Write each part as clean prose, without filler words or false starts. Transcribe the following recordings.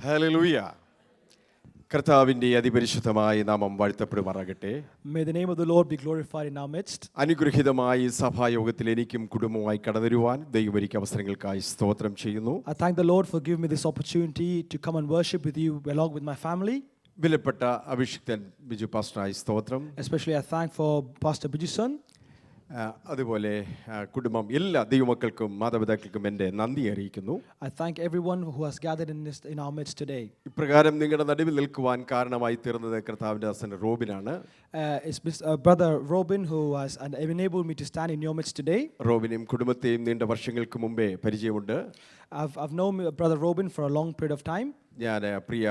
Hallelujah. കർത്താവിന്റെ അതിപരിശുദ്ധമായ നാമം വാഴ്ത്തപ്പെടുമാറാകട്ടെ. May the name of the Lord be glorified in our midst. അനുഗ്രഹീതമായി സഭായോഗത്തിൽ എനിക്കും കുടുംബവുമായി കടന്നുവരുവാൻ ദൈവം ഒരുക്കിയ അവസരങ്ങൾക്കായി സ്തോത്രം ചെയ്യുന്നു. I thank the Lord for giving me this opportunity to come and worship with you along with my family. വിലപ്പെട്ട അഭിഷിക്തൻ ബിജു പാസ്റ്ററായി സ്തോത്രം. Especially I thank for Pastor Bijuson. അതുപോലെ കുടുംബം എല്ലാ ദൈവമക്കൾക്കും മാതാപിതാക്കൾക്കും എൻ്റെ നന്ദി അറിയിക്കുന്നു. I thank everyone who has gathered in our midst today. ഇപ്രകാരം നിങ്ങളുടെ നടുവിൽ നിൽക്കുവാൻ കാരണമായി തീർന്നത് കർത്താവിൻ്റെ ദാസൻ റോബിനാണ്. It's brother Robin who has enabled me to stand in your midst today. റോബിനെയും കുടുംബത്തെയും നീണ്ട വർഷങ്ങൾക്ക് മുമ്പേ പരിചയമുണ്ട്. I've known brother Robin for a long period of time. ഞാൻ പ്രിയ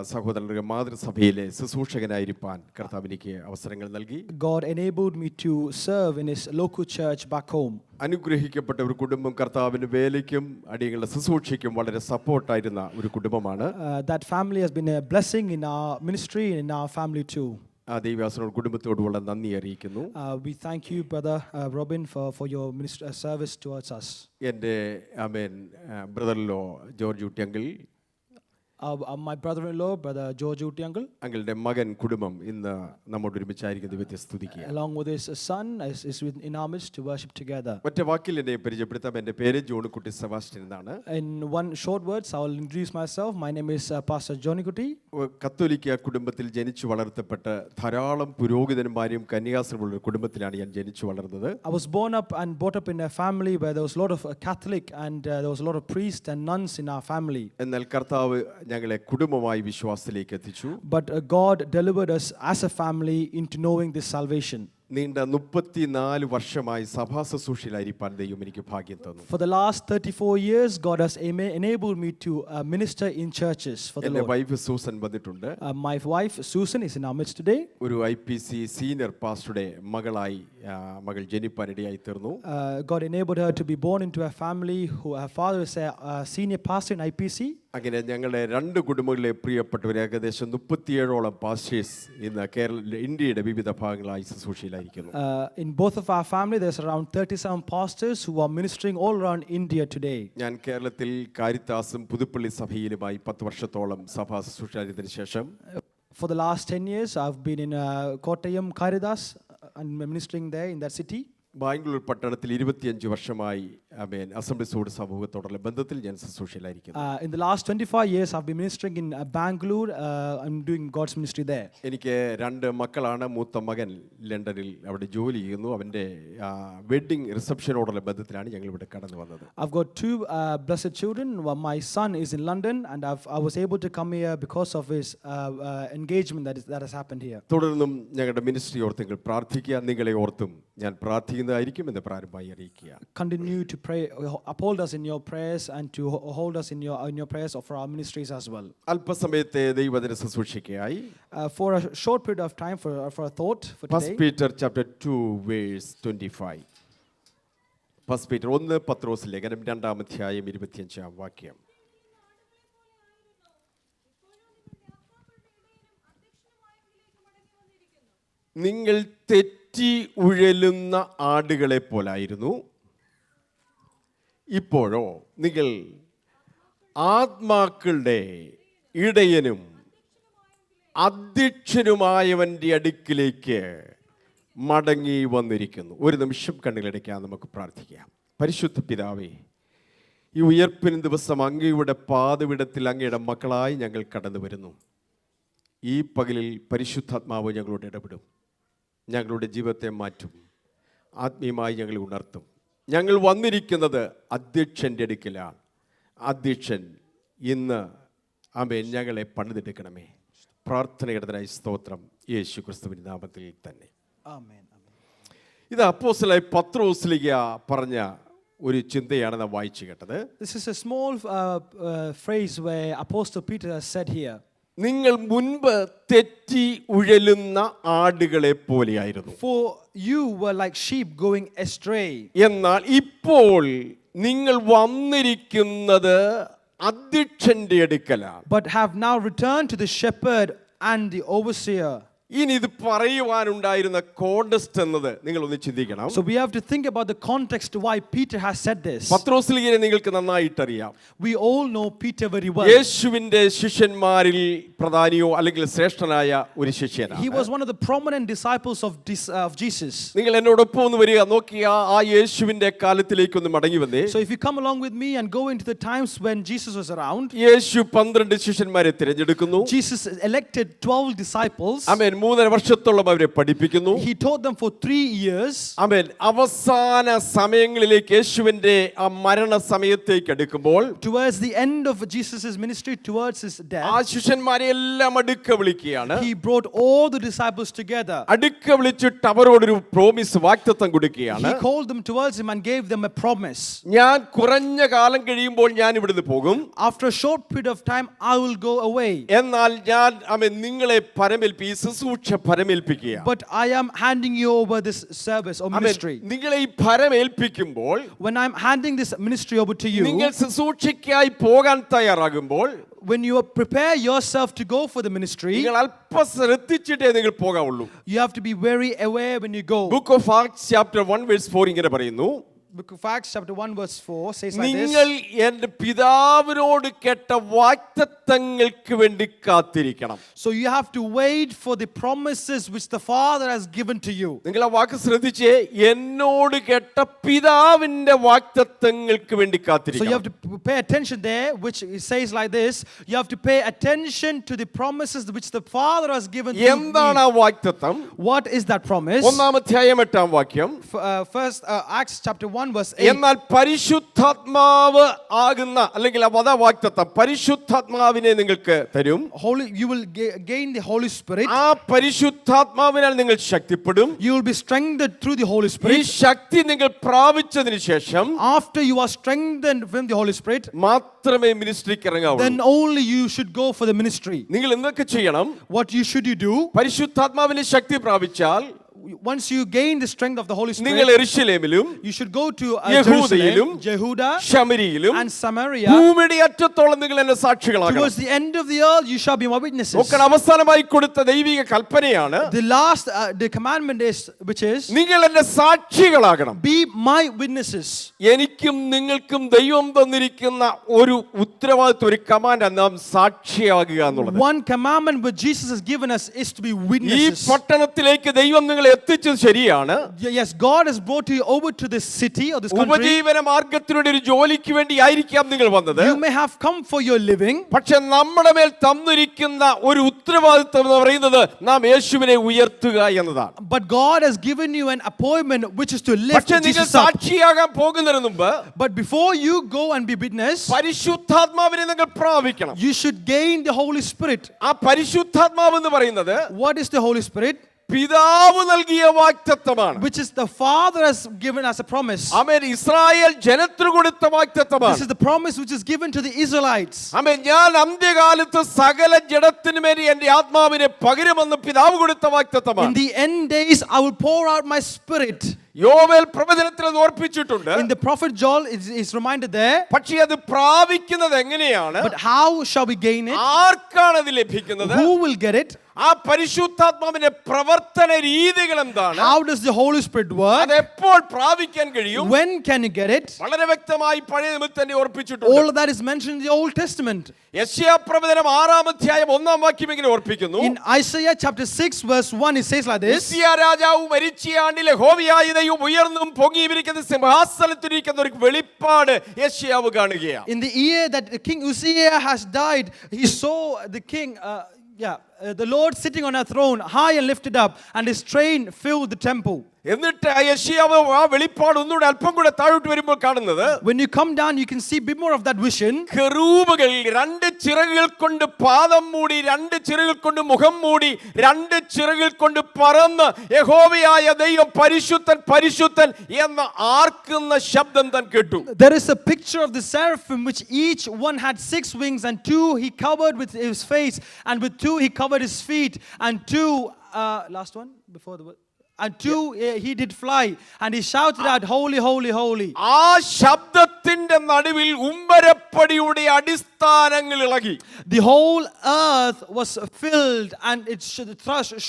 സഹോദരന്റെ മാതൃസഭയിലെ ശുശ്രൂഷകനായിരിക്കാൻ കർത്താവ് എനിക്ക് അവസരങ്ങൾ നൽകി. God enabled me to serve in his local church back home. അനുഗ്രഹിക്കപ്പെട്ട ഒരു കുടുംബം കർത്താവിന്റെ വേലയ്ക്കും അടിയങ്ങളുടെ ശുശ്രൂഷയ്ക്കും വളരെ സപ്പോർട്ടായിരുന്ന ഒരു കുടുംബമാണ്. That family has been a blessing in our ministry and in our family too. ആ ദൈവദാസനോട് കുടുംബത്തോടുള്ള നന്ദി അറിയിക്കുന്നു. We thank you brother Robin for your service towards us. എൻ്റെ ബ്രദർ-in-law George ഊട്ടിയങ്കിൾ, my brother-in-law brother George Utiangal, അങ്കിളുടെ മകൻ കുടുംബം ഇന്ന് നമ്മോട് ഒരുമിച്ചായിരിക്കും ദൈവത്തെ സ്തുതിക്കുക. along with his son is in our midst to worship together. ഒറ്റ വാക്കിൽ എന്നെ പരിചയപ്പെടുത്താം. എൻ്റെ പേര് ജോണിക്കുട്ടി സെബാസ്റ്റ്യൻ എന്നാണ്. In one short words I will introduce myself. My name is Pastor Johnny Kutti. കത്തോലിക്ക കുടുംബത്തിൽ ജനിച്ചു വളർത്തപ്പെട്ട് ധാരാളം പുരോഹിതന്മാരെയും കന്യാസ്ത്രീകളുള്ള ഒരു കുടുംബത്തിലാണ് ഞാൻ ജനിച്ചു വളർന്നത്. I was born up and brought up in a family where there was a lot of Catholic and there was a lot of priests and nuns in our family. എന്നാൽ കർത്താവ് ഞങ്ങളെ കുടുംബമായി വിശ്വാസത്തിലേക്ക് എത്തിച്ചു. But God delivered us as a family into knowing this salvation. നീണ്ട 34 വർഷമായി സഭാ ശുശ്രൂഷയിലായിരിക്കാൻ ദൈവം എനിക്ക് ഭാഗ്യം തന്നു. For the last 34 years God has enabled me to minister in churches for the എൻ്റെ Lord. വൈഫ് സൂസൻ വന്നിട്ടുണ്ട്. My wife Susan is in our midst today. ഒരു IPC സീനിയർ പാസ്റ്ററുടെ മകളായി മകൾ ജനിപ്പാൻ ഇടയായി തീർന്നു. God enabled her to be born into a family who her father is a senior pastor in IPC. അങ്ങനെ ഞങ്ങളുടെ രണ്ട് കുടുംബങ്ങളിലെ പ്രിയപ്പെട്ടവർ ഏകദേശം 37ഓളം പാസ്റ്റേഴ്സ് ഇന്ന് ഇന്ത്യയുടെ വിവിധ ഭാഗങ്ങളായി ശുശ്രൂഷയിലായിരിക്കുന്നു. In both of our family there's around 37 pastors who are ministering all around India today. ഞാൻ കേരളത്തിൽ കാരിത്താസും പുതുപ്പള്ളി സഭയിലുമായി 10 വർഷത്തോളം സഭാ ശുശ്രൂഷയായതിനു ശേഷം For the last 10 years I've been in Kottayam Karidas and ministering there in that city. Bangalore പട്ടണത്തിൽ 25 വർഷമായി അസംബ്ലീസ് സമൂഹത്തോടുള്ള ബന്ധത്തിൽ ഞാൻ ശുശ്രൂഷയിലായിരിക്കുന്നു. In the last 25 years I've been ministering in Bangalore. I'm doing God's ministry there. എനിക്ക് രണ്ട് മക്കളാണ്. മൂത്ത മകൻ ലണ്ടനിൽ അവിടെ ജോലി ചെയ്യുന്നു. അവൻ്റെ വെഡ്ഡിംഗ് റിസപ്ഷനോടുള്ള ബന്ധത്തിലാണ് ഞങ്ങൾ ഇവിടെ കടന്നു വന്നത്. I've got two blessed children. My son is in London and I was able to come here because of his engagement that has happened here. തുടർന്നും ഞങ്ങളുടെ മിനിസ്ട്രി ഓർത്ത് നിങ്ങൾ പ്രാർത്ഥിക്കുക. നിങ്ങളെ ഓർത്തും ഞാൻ പ്രാർത്ഥിക്കുന്നതായിരിക്കും എന്ന് പ്രാരംഭമായി അറിയിക്കുക. Continue to pray, uphold us in your prayers and to hold us in your prayers for our ministries as well. അല്പസമയത്തെ ദൈവവചന ശുശ്രൂഷയ്ക്കായി For a short period of time for a thought for today. 1 Peter chapter 2 verse 25. 1 Peter 1 പത്രോസ് ലേഖനം 2-ാം അധ്യായം 25-ാം വാക്യം. നിങ്ങൾ തെറ്റി ഉഴലുന്ന ആടുകളെ പോലായിരുന്നു. ഇപ്പോഴോ നിങ്ങൾ ആത്മാക്കളുടെ ഇടയനും അധ്യക്ഷനുമായവൻ്റെ അടുക്കിലേക്ക് മടങ്ങി വന്നിരിക്കുന്നു. ഒരു നിമിഷം കണ്ണുകളടയ്ക്കാൻ നമുക്ക് പ്രാർത്ഥിക്കാം. പരിശുദ്ധ പിതാവേ, ഈ ഉയർപ്പിന് ദിവസം അങ്ങയുടെ പാദവിടത്തിൽ അങ്ങയുടെ മക്കളായി ഞങ്ങൾ കടന്നു വരുന്നു. ഈ പകലിൽ പരിശുദ്ധാത്മാവ് ഞങ്ങളോട് ഇടപെടും, ഞങ്ങളുടെ ജീവിതത്തെ മാറ്റും, ആത്മീയമായി ഞങ്ങളെ ഉണർത്തും. ഞങ്ങൾ വന്നിരിക്കുന്നത് അധ്യക്ഷൻ്റെ അടുക്കലാണ്. അധ്യക്ഷൻ ഇന്ന് ഞങ്ങളെ പണിതെടുക്കണമേ. പ്രാർത്ഥനയുടേതായി സ്തോത്രം യേശു ക്രിസ്തുവിന്റെ നാമത്തിൽ തന്നെ. Amen. ഇത് അപ്പോസ്തലനായ പത്രോസ് പറഞ്ഞ ഒരു ചിന്തയാണ് നാം വായിച്ചു കേട്ടത്. This is a small phrase where Apostle Peter has said here. നിങ്ങൾ മുൻപ് തെറ്റി ഉഴലുന്ന ആടുകളെ പോലെയായിരുന്നു. For you were like sheep going astray. എന്നാൽ ഇപ്പോൾ നിങ്ങൾ വന്നിരിക്കുന്നത് അധ്യക്ഷന്റെ അടുക്കലാണ്. But have now returned to the shepherd and the overseer. ഇനി ഇത് പറയുവാനുണ്ടായിരുന്ന കോണ്ടസ്റ്റ് എന്നത് നിങ്ങളൊന്ന് ചിന്തിക്കണം. So we have to think about the context why Peter has said this. പത്രോസ്ലീഹനെ നിങ്ങൾക്ക് നന്നായിട്ട് അറിയാം. We all know Peter very well. യേശുവിന്റെ ശിഷ്യന്മാരിൽ പ്രധാനിയോ അല്ലെങ്കിൽ ശ്രേഷ്ഠനായ ഒരു ശിഷ്യനാണ്. He was one of the prominent disciples of Jesus. നിങ്ങൾ എന്നോടൊപ്പം ഒന്ന് വരിക, നോക്കിയ ആ യേശുവിന്റെ കാലത്തിലേക്ക് ഒന്ന് മടങ്ങി വന്നേ. So if you come along with me and go into the times when Jesus was around, യേശു 12 ശിഷ്യന്മാരെ തിരഞ്ഞെടുക്കുന്നു. Jesus elected 12 disciples. ആമേൻ. 3.5 വർഷത്തോളം അവരെ പഠിപ്പിക്കുന്നു. He taught them for 3 years. ആമേൻ. അവസാന സമയങ്ങളിലേക്ക് യേശുവിന്റെ ആ മരണ സമയത്തേക്ക് അടുക്കുമ്പോൾ, towards the end of Jesus' ministry, towards his ആ death, ശിഷ്യന്മാരെ എല്ലാം അടുക്ക വിളിക്കുകയാണ്. he brought all the disciples together. അടുക്ക വിളിച്ചിട്ട് അവരോടൊരു പ്രോമിസ്, വാഗ്ദത്തം കൊടുക്കുകയാണ്. He called them towards him and gave them a promise. ഞാൻ കുറഞ്ഞ കാലം കഴിയുമ്പോൾ ഞാൻ ഇവിടുന്ന് പോകും. After a short period of time I will go away. എന്നാൽ ഞാൻ നിങ്ങളെ പരമേൽപ്പിക്കുക. But I am handing you over this service or ministry. നിങ്ങളെ ഈ പരമേൽപ്പിക്കുമ്പോൾ, When I'm handing this ministry over to you, നിങ്ങൾ ശുശ്രൂഷയ്ക്കായി പോകാൻ തയ്യാറാകുമ്പോൾ, when you prepare yourself to go for the ministry, നിങ്ങൾ അല്പം ശ്രദ്ധിച്ചിട്ടേ നിങ്ങൾ പോകാവുള്ളൂ. you have to be very aware when you go. Book of Acts chapter 1 verse 4 ഇങ്ങനെ പറയുന്നു. Book of Acts chapter 1 verse 4 says like നിങ്ങൾ this. എൻ്റെ പിതാവിനോട് കേട്ട വാഗ്ദത്തങ്ങൾക്ക് വേണ്ടി കാത്തിരിക്കണം. So you have to wait for the promises which the Father has given to you. നിങ്ങൾ ആ വാക്ക് ശ്രദ്ധിച്ചേ, എന്നോട് കേട്ട പിതാവിന്റെ വാഗ്ദത്തങ്ങൾക്ക് വേണ്ടി So you കാത്തിരിക്കണം. have to pay attention there, which it says like this. You have to pay attention to the promises which the Father has given to എന്താണ് ആ me. വാഗ്ദത്തം? What is that promise? 1 അധ്യായം 8 വാക്യം. First Acts chapter 1 verse 8. എന്നാൽ പരിശുദ്ധാത്മാവ് ആകുന്ന അല്ലെങ്കിൽ വാഗ്ദത്തം പരിശുദ്ധാത്മാവിനെ നിങ്ങൾക്ക് തരും. You will gain the Holy Spirit. ആ പരിശുദ്ധാത്മാവിനാൽ നിങ്ങൾ ശക്തിപ്പെടും. You will be strengthened through the Holy ഈ Spirit. ശക്തി നിങ്ങൾ പ്രാപിച്ചതിന് ശേഷം After you are strengthened from the Holy Spirit, മാത്രമേ മിനിസ്ട്രിക്ക് ഇറങ്ങാവൂ. then only you should go for the ministry. നിങ്ങൾ എന്തൊക്കെ ചെയ്യണം? What should you do? പരിശുദ്ധാത്മാവിന്റെ ശക്തി പ്രാപിച്ചാൽ Once you gain the strength of the Holy നിങ്ങൾ Spirit, യെരൂശലേമിലും you should go to യഹൂദയിലും Jerusalem, Jehuda, ശമരിയിലും and Samaria. ഭൂമിയുടെ അറ്റത്തോളം നിങ്ങൾ എന്റെ സാക്ഷികളാകണം. Towards the end of the earth, you shall be my witnesses. നോക്കണം, അവസാനമായി കൊടുത്ത ദൈവിക കൽപ്പനയാണ്, The last, the commandment is, which is, നിങ്ങൾ എന്റെ സാക്ഷികളാകണം. be my witnesses. എനിക്കും നിങ്ങൾക്കും ദൈവം തന്നിരിക്കുന്ന ഒരു ഉത്തരവാദിത്വം, ഒരു കമാൻഡ്, നാം സാക്ഷിയാകുക എന്നുള്ളത്. One commandment which Jesus has given us is to be ഈ witnesses. പട്ടണത്തിലേക്ക് ദൈവം നിങ്ങളെ എത്തിച്ചത് ശരിയാണ്. Yes, God has brought you over to this city or this country. ഉപജീവന മാർഗത്തിലൂടെ ഒരു ജോലിക്ക് വേണ്ടി ആയിരിക്കാം നിങ്ങൾ വന്നത്. You may have come for your living. പക്ഷെ നമ്മുടെ മേൽ തന്നിരിക്കുന്ന ഒരു ഉത്തരവാദിത്വം എന്ന് പറയുന്നത് നാം യേശുവിനെ ഉയർത്തുക എന്നതാണ്. But God has given you an appointment which is to lift പക്ഷെ നിങ്ങൾ Jesus up. സാക്ഷിയാകാൻ പോകുന്നതിന് മുമ്പ് But before you go and be witness, പരിശുദ്ധാത്മാവിനെ നിങ്ങൾ പ്രാപിക്കണം. you should gain the Holy Spirit. ആ പരിശുദ്ധാത്മാവ് എന്ന് പറയുന്നത് What is the Holy Spirit? പിതാവ് നൽകിയ വാഗ്ദത്തമാണ്. Which is the Father has given as a promise. Amen. Israel ജനത്തിന് കൊടുത്ത This വാഗ്ദത്തമാണ്. is the promise which is given to the Israelites. ആമേൻ. ഞാൻ അന്ത്യകാലത്ത് സകല ജഡത്തിനു മേൽ എൻ്റെ ആത്മാവിനെ പകരുമെന്ന് പിതാവ് കൊടുത്ത In വാഗ്ദത്തമാണ്. the end days, I will pour out my Spirit. യോവേൽ പ്രവചനത്തിൽ അത് ഓർപ്പിച്ചിട്ടുണ്ട്. In the prophet Joel is reminded there. പക്ഷേ അത് പ്രാപിക്കുന്നത് എങ്ങനെയാണ്? But how shall we gain it? ആർക്കാണ് അത് ലഭിക്കുന്നത്? Who will get it? ആ പരിശുദ്ധാത്മാവിന്റെ പ്രവർത്തന രീതികൾ എന്താണ്? How does the Holy Spirit work? അത് എപ്പോൾ പ്രാപിക്കാൻ കഴിയും? When can you get it? വളരെ വ്യക്തമായി പഴയ നിയമത്തിൽ തന്നെ ഓർപ്പിച്ചിട്ടുണ്ട്. All of that is mentioned in the Old Testament. യെശയ്യാ പ്രവചനം 6 അധ്യായം 1 വാക്യം ഇങ്ങനെ ഓർപ്പിക്കുന്നു. In Isaiah chapter 6 verse 1 it says like this. ഉസ്സിയ രാജാവ് മരിച്ച ആണ്ടിലെ യഹോവയായ ദൈവം ഉയർന്നും പൊങ്ങിയിരിക്കുന്ന സിംഹാസനത്തിലിരിക്കുന്ന ഒരു വെളിപ്പാട് യെശയ്യാവ് കാണുകയാണ്. In the year that King Uzziah has died, he saw the king the Lord sitting on a throne, high and lifted up, and his train filled the temple. എന്നിട്ട് യെശയ്യാവ് ആ വെളിപ്പാട് ഒന്നുകൂടെ അല്പം കൂടെ താഴോട്ട് വരുമ്പോൾ കാണുന്നത്, When you come down, you can see a bit more of that vision. കെറൂബുകൾ 2 ചിറകുകൾ കൊണ്ട് പാദം മൂടി, 2 ചിറകുകൾ കൊണ്ട് മുഖം മൂടി, 2 ചിറകുകൾ കൊണ്ട് പറന്ന് യഹോവയായ ദൈവം പരിശുദ്ധൻ പരിശുദ്ധൻ എന്ന ആർക്കുന്ന ശബ്ദം താൻ കേട്ടു. There is a picture of the seraphim, which each one had 6 wings, and 2 he covered with his face, and with 2 he covered his feet, and 2 last one before the and 2 he did fly, and he shouted out, holy, holy, holy. ആ ശബ്ദം ശബ്ദത്തിന്റെ നടുവിൽ ഉമ്മരപ്പടിയുടെ അടിസ്ഥാനങ്ങൾ ഇളകി. The whole earth was filled, and it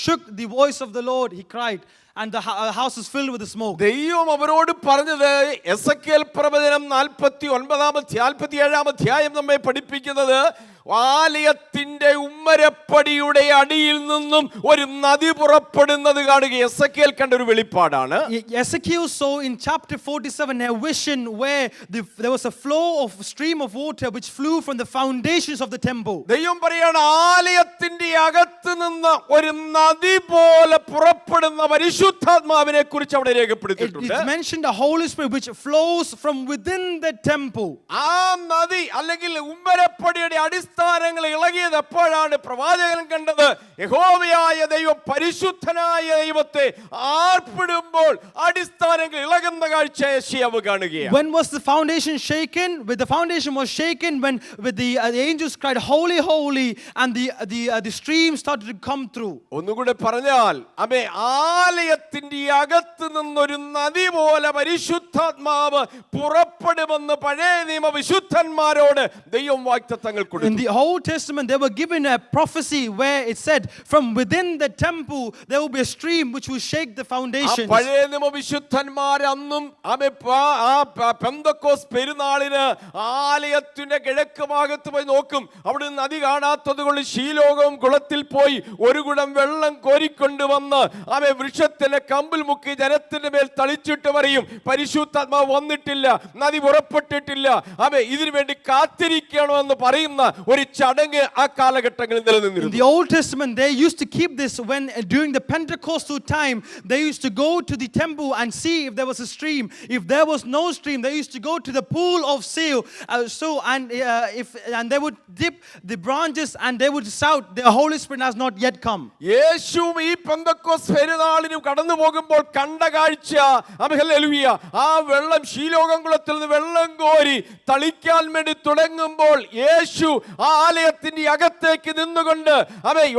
shook the voice of the Lord. He cried, and the house is filled with the smoke. ദൈവം അവരോട് പറഞ്ഞത് Ezekiel പ്രവചനം 47-ാം അധ്യായം നമ്മെ പഠിപ്പിക്കുന്നത് ആലയത്തിന്റെ ഉമ്മരപ്പടിയുടെ അടിയിൽ നിന്നും ഒരു നദി പുറപ്പെടുന്നത് കാണുക. എസെക്കിയേൽ കണ്ട ഒരു വെളിപ്പാടാണ്. Ezekiel saw in chapter 47 a vision where there was a flow of stream of water which flew from the foundations of the temple. ദൈവം പറയാണ് ആലയത്തിന്റെ അകത്ത് നിന്ന് ഒരു നദി പോലെ പുറപ്പെടുന്ന പരിശുദ്ധാത്മാവിനെ കുറിച്ച് അവിടെ രേഖപ്പെടുത്തിയിട്ടുണ്ട്. It's mentioned the Holy Spirit which flows from within the temple. ആ നദി അല്ലെങ്കിൽ ഉമ്മരപ്പടിയുടെ അടിസ്ഥാനങ്ങൾ ഇളകിയത് എപ്പോഴാണ്? പ്രവാചകൻ കണ്ടത് യഹോവയായ ദൈവം പരിശുദ്ധനായ ദൈവത്തെ ആർപ്പിടുമ്പോൾ അടിസ്ഥാനങ്ങൾ ഇളകുന്ന കാഴ്ച യെശയ്യാവ് കാണുകയാണ്. When was the foundation shaken? When the foundation was shaken when the angels cried holy holy, and the stream started to come through. ഒന്നുകൂടെ പറഞ്ഞാൽ അമേ ആലയത്തിന്റെ അകത്ത് നിന്നൊരു നദി പോലെ പരിശുദ്ധാത്മാവ് പുറപ്പെടുമെന്ന് പഴയ നിയമ വിശുദ്ധന്മാരോട് ദൈവം വാഗ്ദത്തങ്ങൾ കൊടുത്തു. In the Old Testament they were given a prophecy where it said from within the temple there will be a stream which will shake the foundations. പഴയ നിയമ വിശുദ്ധന്മാർ അന്നും പെന്തക്കോസ് പെരുന്നാളിന് ആലയത്തിന്റെ കിഴക്ക് ഭാഗത്ത് പോയി നോക്കും. അവിടെ നദി കാണാത്തത് കൊണ്ട് ശീലോകവും കുളത്തിൽ പോയി ഒരു കുടം വെള്ളം കോരിക്കൊണ്ടുവന്ന് വൃക്ഷത്തിന്റെ കമ്പിൽ മുക്കി ജനത്തിന്റെ മേൽ തളിച്ചിട്ട് പറയും പരിശുദ്ധാത്മാവ് വന്നിട്ടില്ല, നദി പുറപ്പെട്ടിട്ടില്ല, ഇതിനു വേണ്ടി കാത്തിരിക്കണമെന്ന് പറയുന്ന ഒരു ചടങ്ങ് ആ കാലഘട്ടങ്ങളിൽ നിലനിന്നിരുന്നു. In the Old Testament they used to keep this when during the Pentecostal time they used to go to the temple and see if there was a stream. If there was no stream they used to go to the pool of seal and they would dip the branches and they would shout the Holy Spirit has not yet come. യേശു ഈ പെന്തക്കോസ് പെരുന്നാളിന് കടന്നു പോകുമ്പോൾ കണ്ട കാഴ്ച hallelujah, ആ വെള്ളം ശീലോകം കുളത്തിൽ നിന്ന് വെള്ളം കോരി തളിക്കാൻ വേണ്ടി തുടങ്ങുമ്പോൾ യേശു ആ ആലയത്തിന്റെ അകത്തേക്ക് നിന്നുകൊണ്ട്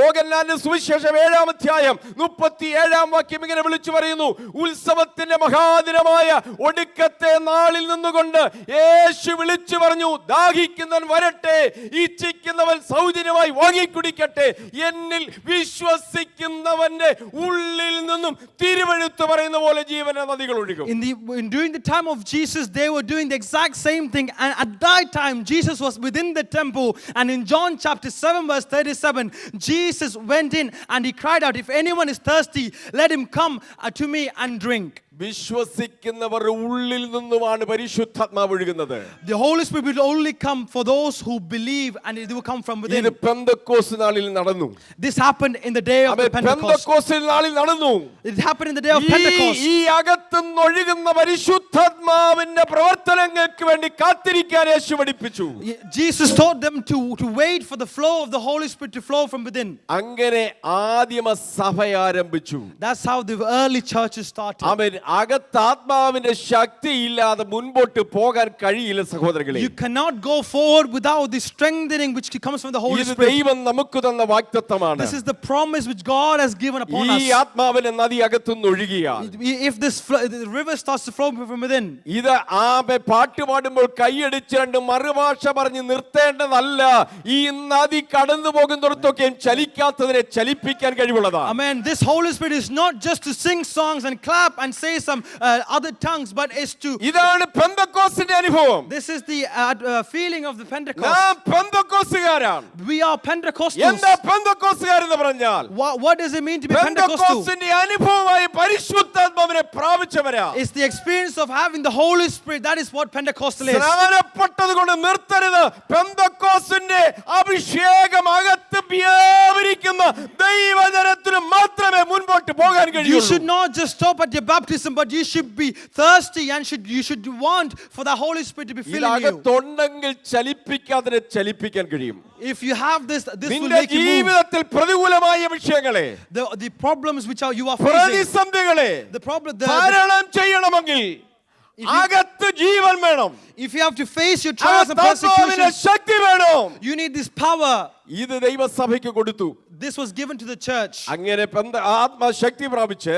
യോഹന്നാന്റെ സുവിശേഷം 7-ാം അധ്യായം 37-ാം വാക്യം ഇങ്ങനെ വിളിച്ചു പറയുന്നു, ഉത്സവത്തിന്റെ മഹാദിനമായ ഒടുക്കത്തെ നാളിൽ നിന്നുകൊണ്ട് യേശു വിളിച്ചു പറഞ്ഞു, ദാഹിക്കുന്നവൻ വരട്ടെ, ഇച്ഛിക്കുന്നവൻ സൗജന്യമായി വാങ്ങിക്കുടിക്കട്ടെ, എന്നിൽ വിശ്വസിക്കുന്നവന്റെ ഉള്ളിൽ നിന്നും തിരുവെഴുത്ത് പറയുന്ന പോലെ ജീവന്റെ നദികൾ ഒഴുകും. During the time of Jesus they were doing the exact same thing, and at that time Jesus was within the temple, and in John chapter 7 verse 37 Jesus went in and he cried out, if anyone is thirsty let him come to me and drink. വിശ്വസിക്കുന്നവരുടെ ഉള്ളിൽ നിന്നുമാണ് പരിശുദ്ധാത്മാവ് ഒഴുകുന്നത്. The Holy Spirit will only come for those who believe, and it will come from within. ഇത് പെന്തക്കോസ്ത് നാളിൽ നടന്നു. This happened in the day of the Pentecost. Pentecost നാളിൽ നടന്നു. It happened in the day of Pentecost. ഈ അകത്തുനിന്ന് ഒഴുകുന്ന പരിശുദ്ധാത്മാവിന്റെ പ്രവർത്തനങ്ങൾക്ക് വേണ്ടി കാത്തിരിക്കാൻ യേശു പഠിപ്പിച്ചു. Jesus taught them to wait for the flow of the Holy Spirit to flow from within. അങ്ങനെ ആദിമ സഭ ആരംഭിച്ചു. That's how the early churches started. ആമേൻ. അകത്ത് ആത്മാവിന്റെ ശക്തി ഇല്ലാതെ മുൻപോട്ട് പോകാൻ കഴിയില്ല സഹോദരങ്ങളെ. You cannot go forward without the strengthening which comes from the Holy ഇത് Spirit. ദൈവം നമുക്ക് തന്ന വാഗ്ദത്തമാണ്. This is the promise which God has given upon us. ഈ ആത്മാവിന്റെ നദി അകത്തുനിന്ന് ഒഴുകിയാൽ, if the river starts to flow from within, ഇത് പാട്ട് പാടുമ്പോൾ കൈയടിച്ചുകൊണ്ട് മറുഭാഷ പറഞ്ഞ് നിർത്തേണ്ടതല്ല. ഈ നദി കടന്നു പോകുന്നിടത്തൊക്കെയും ചലിക്കാത്തതിനെ ചലിപ്പിക്കാൻ കഴിവുള്ളതാണ്. Amen. This Holy Spirit is not just to sing songs and clap and say some other tongues, but is to. ഇതാണ് പെന്തക്കോസ്തിന്റെ അനുഭവം. This is the feeling of the Pentecost. നാം പെന്തക്കോസ്തുകാരാണ്. We are Pentecostals. എന്താ പെന്തക്കോസ്തുകാരെന്ന് പറഞ്ഞാൽ? What does it mean to be Pentecostal? പെന്തക്കോസ്തിന്റെ അനുഭവമായി പരിശുദ്ധാത്മാവിനെ പ്രാപിച്ചവരാ. It's the experience of having the Holy Spirit. That is what Pentecostal is. സ്നാനപ്പെട്ടത് കൊണ്ട് നിർത്തരുത്. പെന്തക്കോസ്തിന്റെ അഭിഷേകം അകത്ത് വ്യാപരിക്കുന്ന ദൈവജനത്തിന് മാത്രമേ മുൻപോട്ട് പോകാൻ കഴിയൂ. You should not just stop at your baptism, but you should be thirsty and you should want for the Holy Spirit to be filling you. ഇതകത്തുണ്ടെങ്കിൽ ചലിപ്പിക്കാതെ ചലിപ്പിക്കാൻ കഴിയും. If you have this will make you move. ജീവിതത്തിൽ പ്രതികൂലമായ വിഷയങ്ങളെ, the problems which you are facing, പ്രതിസന്ധികളെ ധാരാളം ചെയ്യണമെങ്കിൽ അകത്ത് ജീവൻ വേണം. If you have to face your trials and persecutions, ശക്തി വേണം. you need this power. ഇത് ദൈവസഭയ്ക്ക് കൊടുത്തു. This was given to the church. അങ്ങനെ ആത്മശക്തി പ്രാപിച്ച്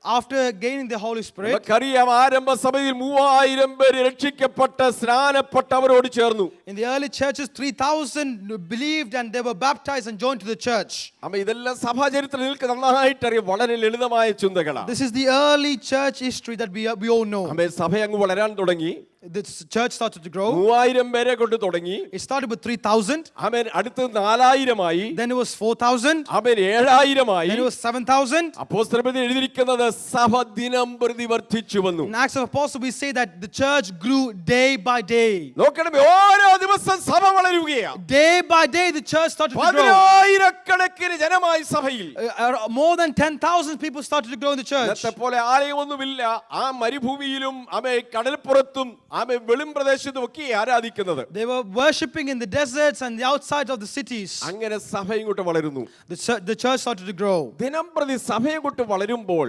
After gaining the Holy Spirit, നമുക്കറിയാം ആരംഭ സഭയിൽ 3000 പേര് രക്ഷിക്കപ്പെട്ട് സ്നാനപ്പെട്ട് അവരോട് ചേർന്നു. in the early churches 3000 believed and they were baptized and joined to the church. അപ്പൊ ഇതെല്ലാം സഭാചരിത്രത്തിൽ നിങ്ങൾക്ക് നന്നായിട്ട് അറിയാം. വളരെ ലളിതമായ ചിന്തകളാണ്. This is the early church history that we all know. അപ്പൊ സഭ അങ്ങ് വളരാൻ തുടങ്ങി. The church started to grow. 3000 പേരെ കൊണ്ട് തുടങ്ങി. It started with 3000. ആമേൻ. അടുത്ത് 4000 ആയി. Then it was 4000. ആമേൻ. 7000 ആയി. Then it was 7000. അപ്പോസ്തലപ്രവൃത്തിയിൽ എഴുതിയിരിക്കുന്നത് സഭ ദിനം പ്രതി വർദ്ധിച്ചു വന്നു. In Acts of Apostles we say that the church grew day by day. നോക്കണം, ഓരോ ദിവസം സഭ വളരുകയാണ്. Day by day the church started to grow. 10000 ജനമായി സഭയിൽ. More than 10,000 people started to grow in the church. ഇന്നത്തെ പോലെ ആലയമൊന്നുമില്ല. ആ മരുഭൂമിയിലും ആമേൻ കടൽപ്പുറത്തും ആമേൻ വെളിം പ്രദേശത്തും ഒക്കെ ആരാധിക്കുന്നത്. They were worshipping in the deserts and the outside of the cities. അങ്ങനെ സഭ ഇങ്ങോട്ട് വളരുന്നു. The church started to grow. ദിനം പ്രതി സഭ ഇങ്ങോട്ട് വളരുമ്പോൾ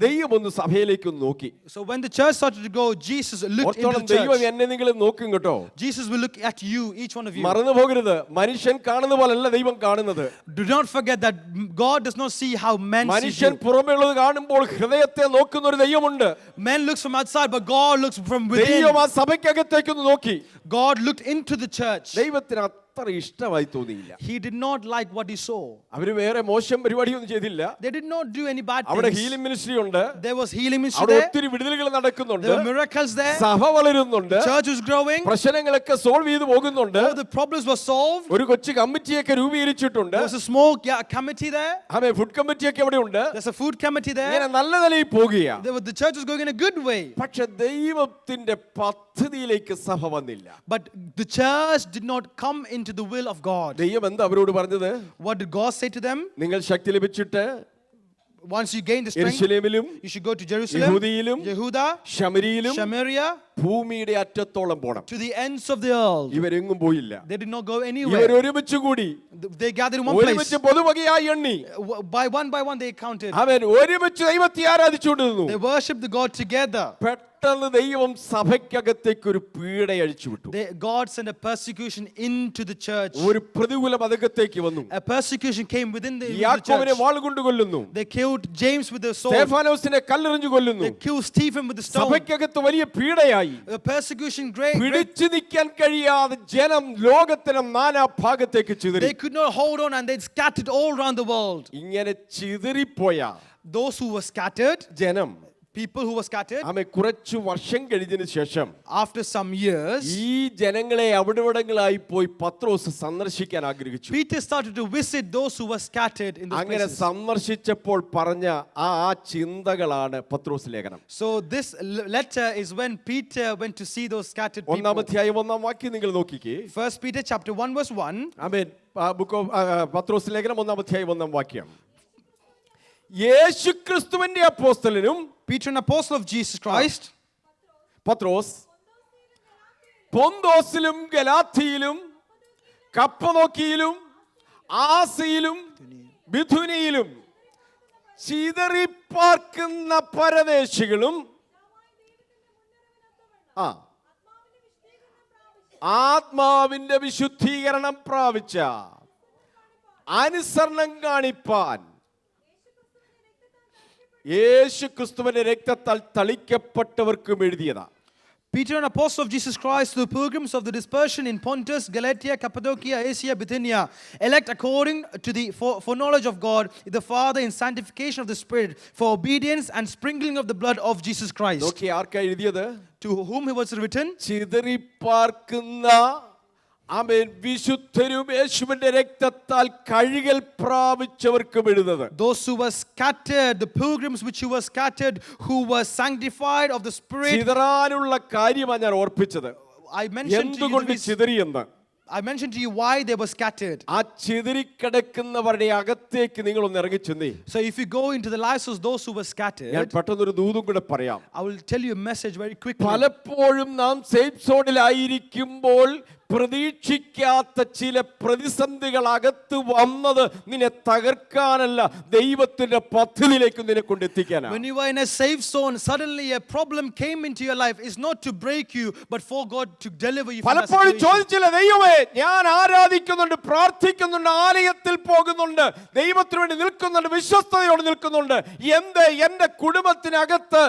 ദൈവം ഒന്ന് സഭയിലേക്ക് നോക്കി. So when the church started to go, Jesus looked into the ദൈവം church. എന്നെ നിങ്ങൾ നോക്കും കേട്ടോ. Jesus will look at you, each one of you. മറന്നു പോകരുത്, മനുഷ്യൻ കാണുന്ന പോലല്ല ദൈവം കാണുന്നത്. Do not forget that God does not see how men see മനുഷ്യൻ you. പുറമേയുള്ളത് കാണുമ്പോൾ ഹൃദയത്തെ നോക്കുന്ന ഒരു ദൈവമുണ്ട്. Men looks from outside, but God looks from within. ദൈവം ആ സഭയ്ക്കകത്തേക്ക് നോക്കി. God looked into the church. ദൈവത്തിന് അത്ര ഇഷ്ടമായി തോന്നിയില്ല. He did not like what he saw. അവര് വേറെ മോശം പരിപാടിയൊന്നും ചെയ്തില്ല. They did not do any bad അവിടെ things. ഹീലിംഗ് മിനിസ്ട്രി ഉണ്ട്. There was healing ministry അവിടെ there. ഒത്തിരി വിടുതലുകൾ നടക്കുന്നുണ്ട്. There were miracles there. സഭ വളരുന്നുണ്ട്. Church was growing. പ്രശ്നങ്ങളൊക്കെ സോൾവ് ചെയ്തു പോകുന്നുണ്ട്. All the problems were solved. ഒരു കൊച്ചു കമ്മിറ്റിയൊക്കെ രൂപീകരിച്ചിട്ടുണ്ട്. There was a small committee there. അതെ, ഫുഡ് കമ്മിറ്റിയൊക്കെ അവിടെ ഉണ്ട്. There's a food committee there. ഇങ്ങനെ നല്ല നിലയിൽ പോകുകയാണ്. The church was going in a good way. പക്ഷെ ദൈവത്തിന്റെ പദ്ധതിയിലേക്ക് സഭ വന്നില്ല. But the church did not come into the will of God. ദൈവം എന്താ അവരോട് പറഞ്ഞത്? What did God say to them? നിങ്ങൾ ശക്തി ലഭിച്ചിട്ട് Once you gain the strength, യെരൂശലേമിലും you should go to Jerusalem, യഹൂദയിലും Yehuda, ശമരിയിലും Samaria, ഭൂമിയുടെ അറ്റത്തോളം പോണം. to the ends of the earth. ഇവരെങ്ങും പോയില്ല. They did not go ഇവർ anywhere. ഒരുമിച്ച് കൂടി, They gathered in one place. ഒരുമിച്ച് പൊതുവകയായി എണ്ണി. By one they counted. അവൻ ഒരുമിച്ച് ദൈവത്തെ ആരാധിച്ചുകൊണ്ടിരുന്നു. They worshipped the God together. പെട്ടെന്ന് ദൈവം സഭയ്ക്കകത്തേക്ക് ഒരു പീഡ അഴിച്ചു വിട്ടു. God sent a persecution into the church. ഒരു പ്രതികൂല മതകത്തേക്ക് വന്നു. A persecution came within the യാക്കോബിനെ church. വാൾ കൊണ്ട് കൊല്ലുന്നു. They killed James with the sword. സ്തെഫാനോസിനെ കല്ലെറിഞ്ഞു കൊല്ലുന്നു. They killed Stephen with the stone. സഭയ്ക്കകത്ത് വലിയ പീഡയായി. The persecution great. പിടിച്ചു നിൽക്കാൻ കഴിയാതെ ജനം ലോകത്തിന് നാനാ ഭാഗത്തേക്ക് ചിതറി. They could not hold on and they scattered all around the world. ഇങ്ങനെ ചിതറിപ്പോയ Those who were scattered, ജനം, people who were scattered, ആമേ കുറച്ചു വർഷം കഴിഞ്ഞതിന് ശേഷം after some years, ഈ ജനങ്ങളെ അവിടെവിടങ്ങളായി പോയി പത്രോസ് സന്ദർശിക്കാൻ ആഗ്രഹിച്ചു. Peter started to visit those who were scattered in those അങ്ങനെ places. സന്ദർശിച്ചപ്പോൾ പറഞ്ഞ ആ ചിന്തകളാണ് പത്രോസ് ലേഖനം. So this letter is when Peter went to see those scattered people. ഒന്നാം അധ്യായം ഒന്നാം വാക്യം നിങ്ങൾ നോക്കിക്കേ. 1 Peter chapter 1 verse 1. ആമേൻ. ബുക്ക് ഓഫ് പത്രോസ് ലേഖനം ഒന്നാം അധ്യായം ഒന്നാം വാക്യം. യേശുക്രിസ്തുവിന്റെ അപ്പോസ്തലനും, Peter, an apostle of Jesus Christ, പത്രോസ്, പൊന്തോസിലും ഗലാത്തിയിലും കപ്പദോക്കിയിലും ആസിയിലും ബിഥുനിയിലും ചിതറിപ്പാർക്കുന്ന പരദേശികളും ആത്മാവിന്റെ വിശുദ്ധീകരണം പ്രാപിച്ച അനുസരണം കാണിപ്പാൻ യേശു ക്രിസ്തുവിന്റെ രക്തത്താൽ തളിക്കപ്പെട്ടവർക്കും എഴുതിയതാ. Peter, an apostle of Jesus Christ, to the pilgrims of the dispersion in Pontus, Galatia, Cappadocia, Asia, Bithynia, elect according to the foreknowledge of God, the Father, in sanctification of the Spirit, for obedience and sprinkling of the blood of Jesus Christ. നോക്കി ആർക്കാ എഴുതിയത്? To whom it was written? ചിതറിപ്പാർക്കുന്ന ആമേൻ വിശുദ്ധരും യേശുവിന്റെ രക്തത്താൽ കഴുകൽ പ്രാപിച്ചവർക്കും എഴുതുന്നത്. Those who were scattered, the pilgrims which who were scattered, who were sanctified of the Spirit. ചിതറാനുള്ള കാര്യമാണ് ഞാൻ ഓർപ്പിച്ചത്. I mentioned to എന്തുകൊണ്ട് ചിതറിയെന്ന്. I mentioned to you why they were scattered. ആ ചിതറിക്കിടക്കുന്നവരുടെ അകത്തേക്ക് നിങ്ങൾ ഒന്ന് ഇറങ്ങിച്ചെന്നേ. So if you go into the lives of those who were scattered, ഞാൻ പെട്ടെന്നൊരു ദൂതും കൂടെ പറയാം. I will tell you a message very quickly. പലപ്പോഴും നാം സേഫ് സോണിലായിരിക്കുമ്പോൾ പ്രതീക്ഷിക്കാത്ത ചില പ്രതിസന്ധികൾ അകത്ത് വന്നത് നിന്നെ തകർക്കാനല്ല, ദൈവത്തിന്റെ പദ്ധതിയിലേക്ക് നിന്നെ കൊണ്ടെത്തിക്കാനാണ്. When you were in a safe zone, suddenly a problem came into your life. It's not to break you, but for God to deliver you from that പലപ്പോഴും situation. ചോദിച്ചില്ല, ദൈവമേ ഞാൻ ആരാധിക്കുന്നുണ്ട്, പ്രാർത്ഥിക്കുന്നുണ്ട്, ആലയത്തിൽ പോകുന്നുണ്ട്, ദൈവത്തിന് വേണ്ടി നിൽക്കുന്നുണ്ട്, വിശ്വസ്തയോടെ നിൽക്കുന്നുണ്ട്, എന്റെ കുടുംബത്തിനകത്ത്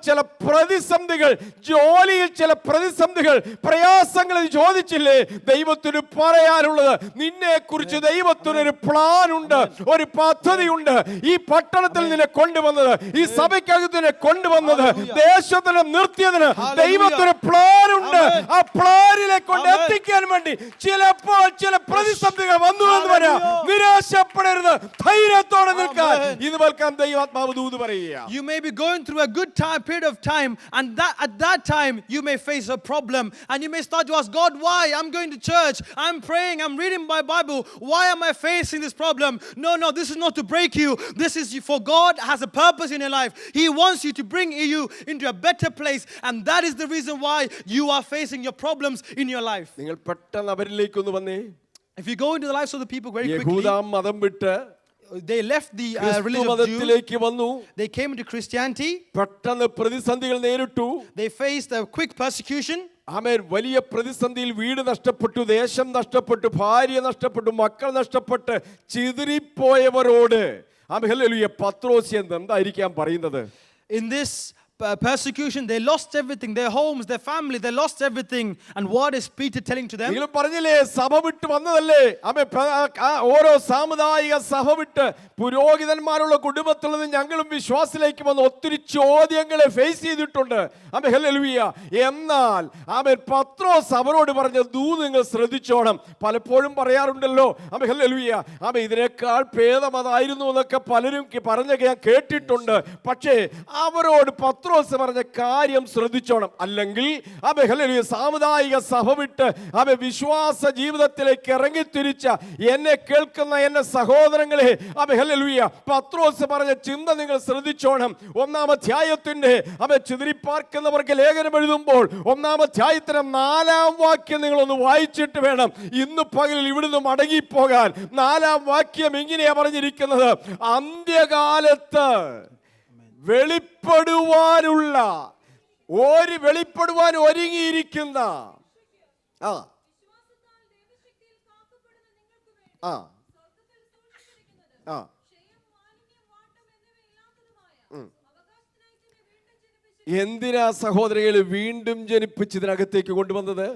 ചില പ്രതിസന്ധികൾ, ജോലിയിൽ ചില പ്രതിസന്ധികൾ, പ്രയാസങ്ങൾ ചോദിച്ചില്ലേ? ദൈവത്തിന് പറയാനുള്ളത്, നിന്നെ കുറിച്ച് ദൈവത്തിനൊരു പ്ലാൻ ഉണ്ട്, ഒരു പദ്ധതിയുണ്ട്. ഈ പട്ടണത്തിൽ നിന്നെ കൊണ്ടുവന്നത്, ഈ സഭയ്ക്കകത്ത് നിന്നെ കൊണ്ടുവന്നത്, ദേശത്തിന് നിർത്തിയതിന് ദൈവത്തിന് പ്ലാൻ ഉണ്ട്. ആ പ്ലാനിലേക്ക് കൊണ്ട് എത്തിക്കാൻ വേണ്ടി ചിലപ്പോൾ ചില പ്രതിസന്ധികൾ വന്നു എന്ന് വരാം. നിരാശപ്പെടരുത്, ധൈര്യത്തോടെ നിൽക്കാൻ ഇത് കേൾക്കാൻ ദൈവാത്മാവ് ദൂത് പറയുക. You may be going through a good period of time, and at that time you may face a problem, and you may start to ask God, why? I'm going to church, I'm praying, I'm reading my Bible, why am I facing this problem? No, this is not to break you. This is for God has a purpose in your life. He wants you to bring you into a better place, and that is the reason why you are facing your problems in your life. നിങ്ങൾ പെട്ടെന്ന് അവരിലേക്ക് ഒന്ന് വന്നേ. If you go into the lives of the people very quickly, യഹൂദ മതം വിട്ട് they left the religion of Jews. They came into Christianity. പെട്ടെന്ന് പ്രതിസന്ധികൾ നേരിട്ടു. They faced a quick persecution. ആമേൻ. വലിയ പ്രതിസന്ധിയിൽ വീട് നഷ്ടപ്പെട്ടു, ദേശം നഷ്ടപ്പെട്ടു, ഭാര്യ നഷ്ടപ്പെട്ടു, മക്കൾ നഷ്ടപ്പെട്ട് ചിതറിപ്പോയവരോട് ഹല്ലേലൂയ പത്രോസ് എന്തായിരിക്കാം പറയുന്നത്? In this persecution, they lost everything, their homes, their family, they lost everything. And what is Peter telling to them? നിങ്ങൾ പറഞ്ഞില്ലേ, സഭ വിട്ട് വന്നതല്ലേ? ഓരോ സാമുദായിക സഭ വിട്ട് പുരോഹിതന്മാരുള്ള കുടുംബത്തിൽ നിന്ന് ഞങ്ങളും വിശ്വാസത്തിലേക്ക് വന്ന് ഒത്തിരി ചോദ്യങ്ങളെ ഫേസ് ചെയ്തിട്ടുണ്ട്. ഹല്ലേലൂയ. എന്നാൽ പത്രോസ് അവരോട് പറഞ്ഞ ദൂത് നിങ്ങൾ ശ്രദ്ധിച്ചോണം. പലപ്പോഴും പറയാറുണ്ടല്ലോ, ഹല്ലേലൂയ, ഇതിനേക്കാൾ ഭേദമതായിരുന്നു എന്നൊക്കെ പലരും പറഞ്ഞൊക്കെ ഞാൻ കേട്ടിട്ടുണ്ട്. പക്ഷേ അവരോട് പത്രോസ് പറഞ്ഞ കാര്യം ശ്രദ്ധിച്ചോണം. അല്ലെങ്കിൽ ഹല്ലേലൂയ സാമുദായിക സഭ വിട്ട് വിശ്വാസ ജീവിതത്തിലേക്ക് ഇറങ്ങിത്തിരിച്ച എന്നെ കേൾക്കുന്ന എന്റെ സഹോദരങ്ങളെ, ഹല്ലേലൂയ, പത്രോസ് പറഞ്ഞ ചിന്ത നിങ്ങൾ ശ്രദ്ധിച്ചോണം. 1-ാം അധ്യായത്തിന്റെ ചിതറിപ്പാർക്കുന്നവർക്ക് ലേഖനം എഴുതുമ്പോൾ 1-ാം അധ്യായത്തിന് 4-ാം വാക്യം നിങ്ങളൊന്ന് വായിച്ചിട്ട് വേണം ഇന്ന് പകലിൽ ഇവിടുന്ന് മടങ്ങിപ്പോകാൻ. 4-ാം വാക്യം ഇങ്ങനെയാ പറഞ്ഞിരിക്കുന്നത്, അന്ത്യകാലത്ത് വെളിപ്പെടുവാൻ ഒരുങ്ങിയിരിക്കുന്ന എന്തിനാ സഹോദരങ്ങളെ വീണ്ടും ജനിപ്പിച്ച് ഇതിനകത്തേക്ക് കൊണ്ടുവന്നത്?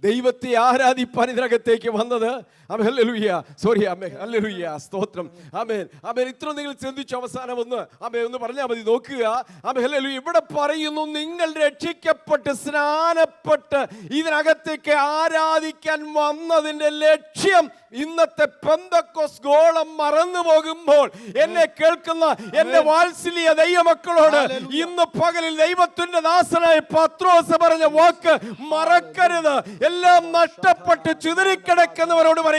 ദൈവത്തെ ആരാധിപ്പാൻ ഇതിനകത്തേക്ക് വന്നത്. ഹല്ലേലൂയ, സോറി ഹല്ലേലൂയ, സ്തോത്രം. ആമേൻ. ഇത്ര നിങ്ങൾ ചിന്തിച്ചു അവസാനം ഒന്ന് പറഞ്ഞാൽ മതി. നോക്കുക, ഹല്ലേലൂയ, ഇവിടെ പറയുന്നു, നിങ്ങൾ രക്ഷിക്കപ്പെട്ട് സ്നാനപ്പെട്ട് ഇതിനകത്തേക്ക് ആരാധിക്കാൻ വന്നതിന്റെ ലക്ഷ്യം ഇന്നത്തെ പെന്തക്കോസ്ത് ഗോളം മറന്നു പോകുമ്പോൾ എന്നെ കേൾക്കുന്ന എന്റെ വാത്സല്യ ദൈവമക്കളോട് ഇന്ന് പകലിൽ ദൈവത്തിന്റെ ദാസനായ പത്രോസ് പറഞ്ഞ വാക്ക് മറക്കരുത്. എല്ലാം നഷ്ടപ്പെട്ട് ചിതറിക്കിടക്കുന്നവരോട് പറയുക,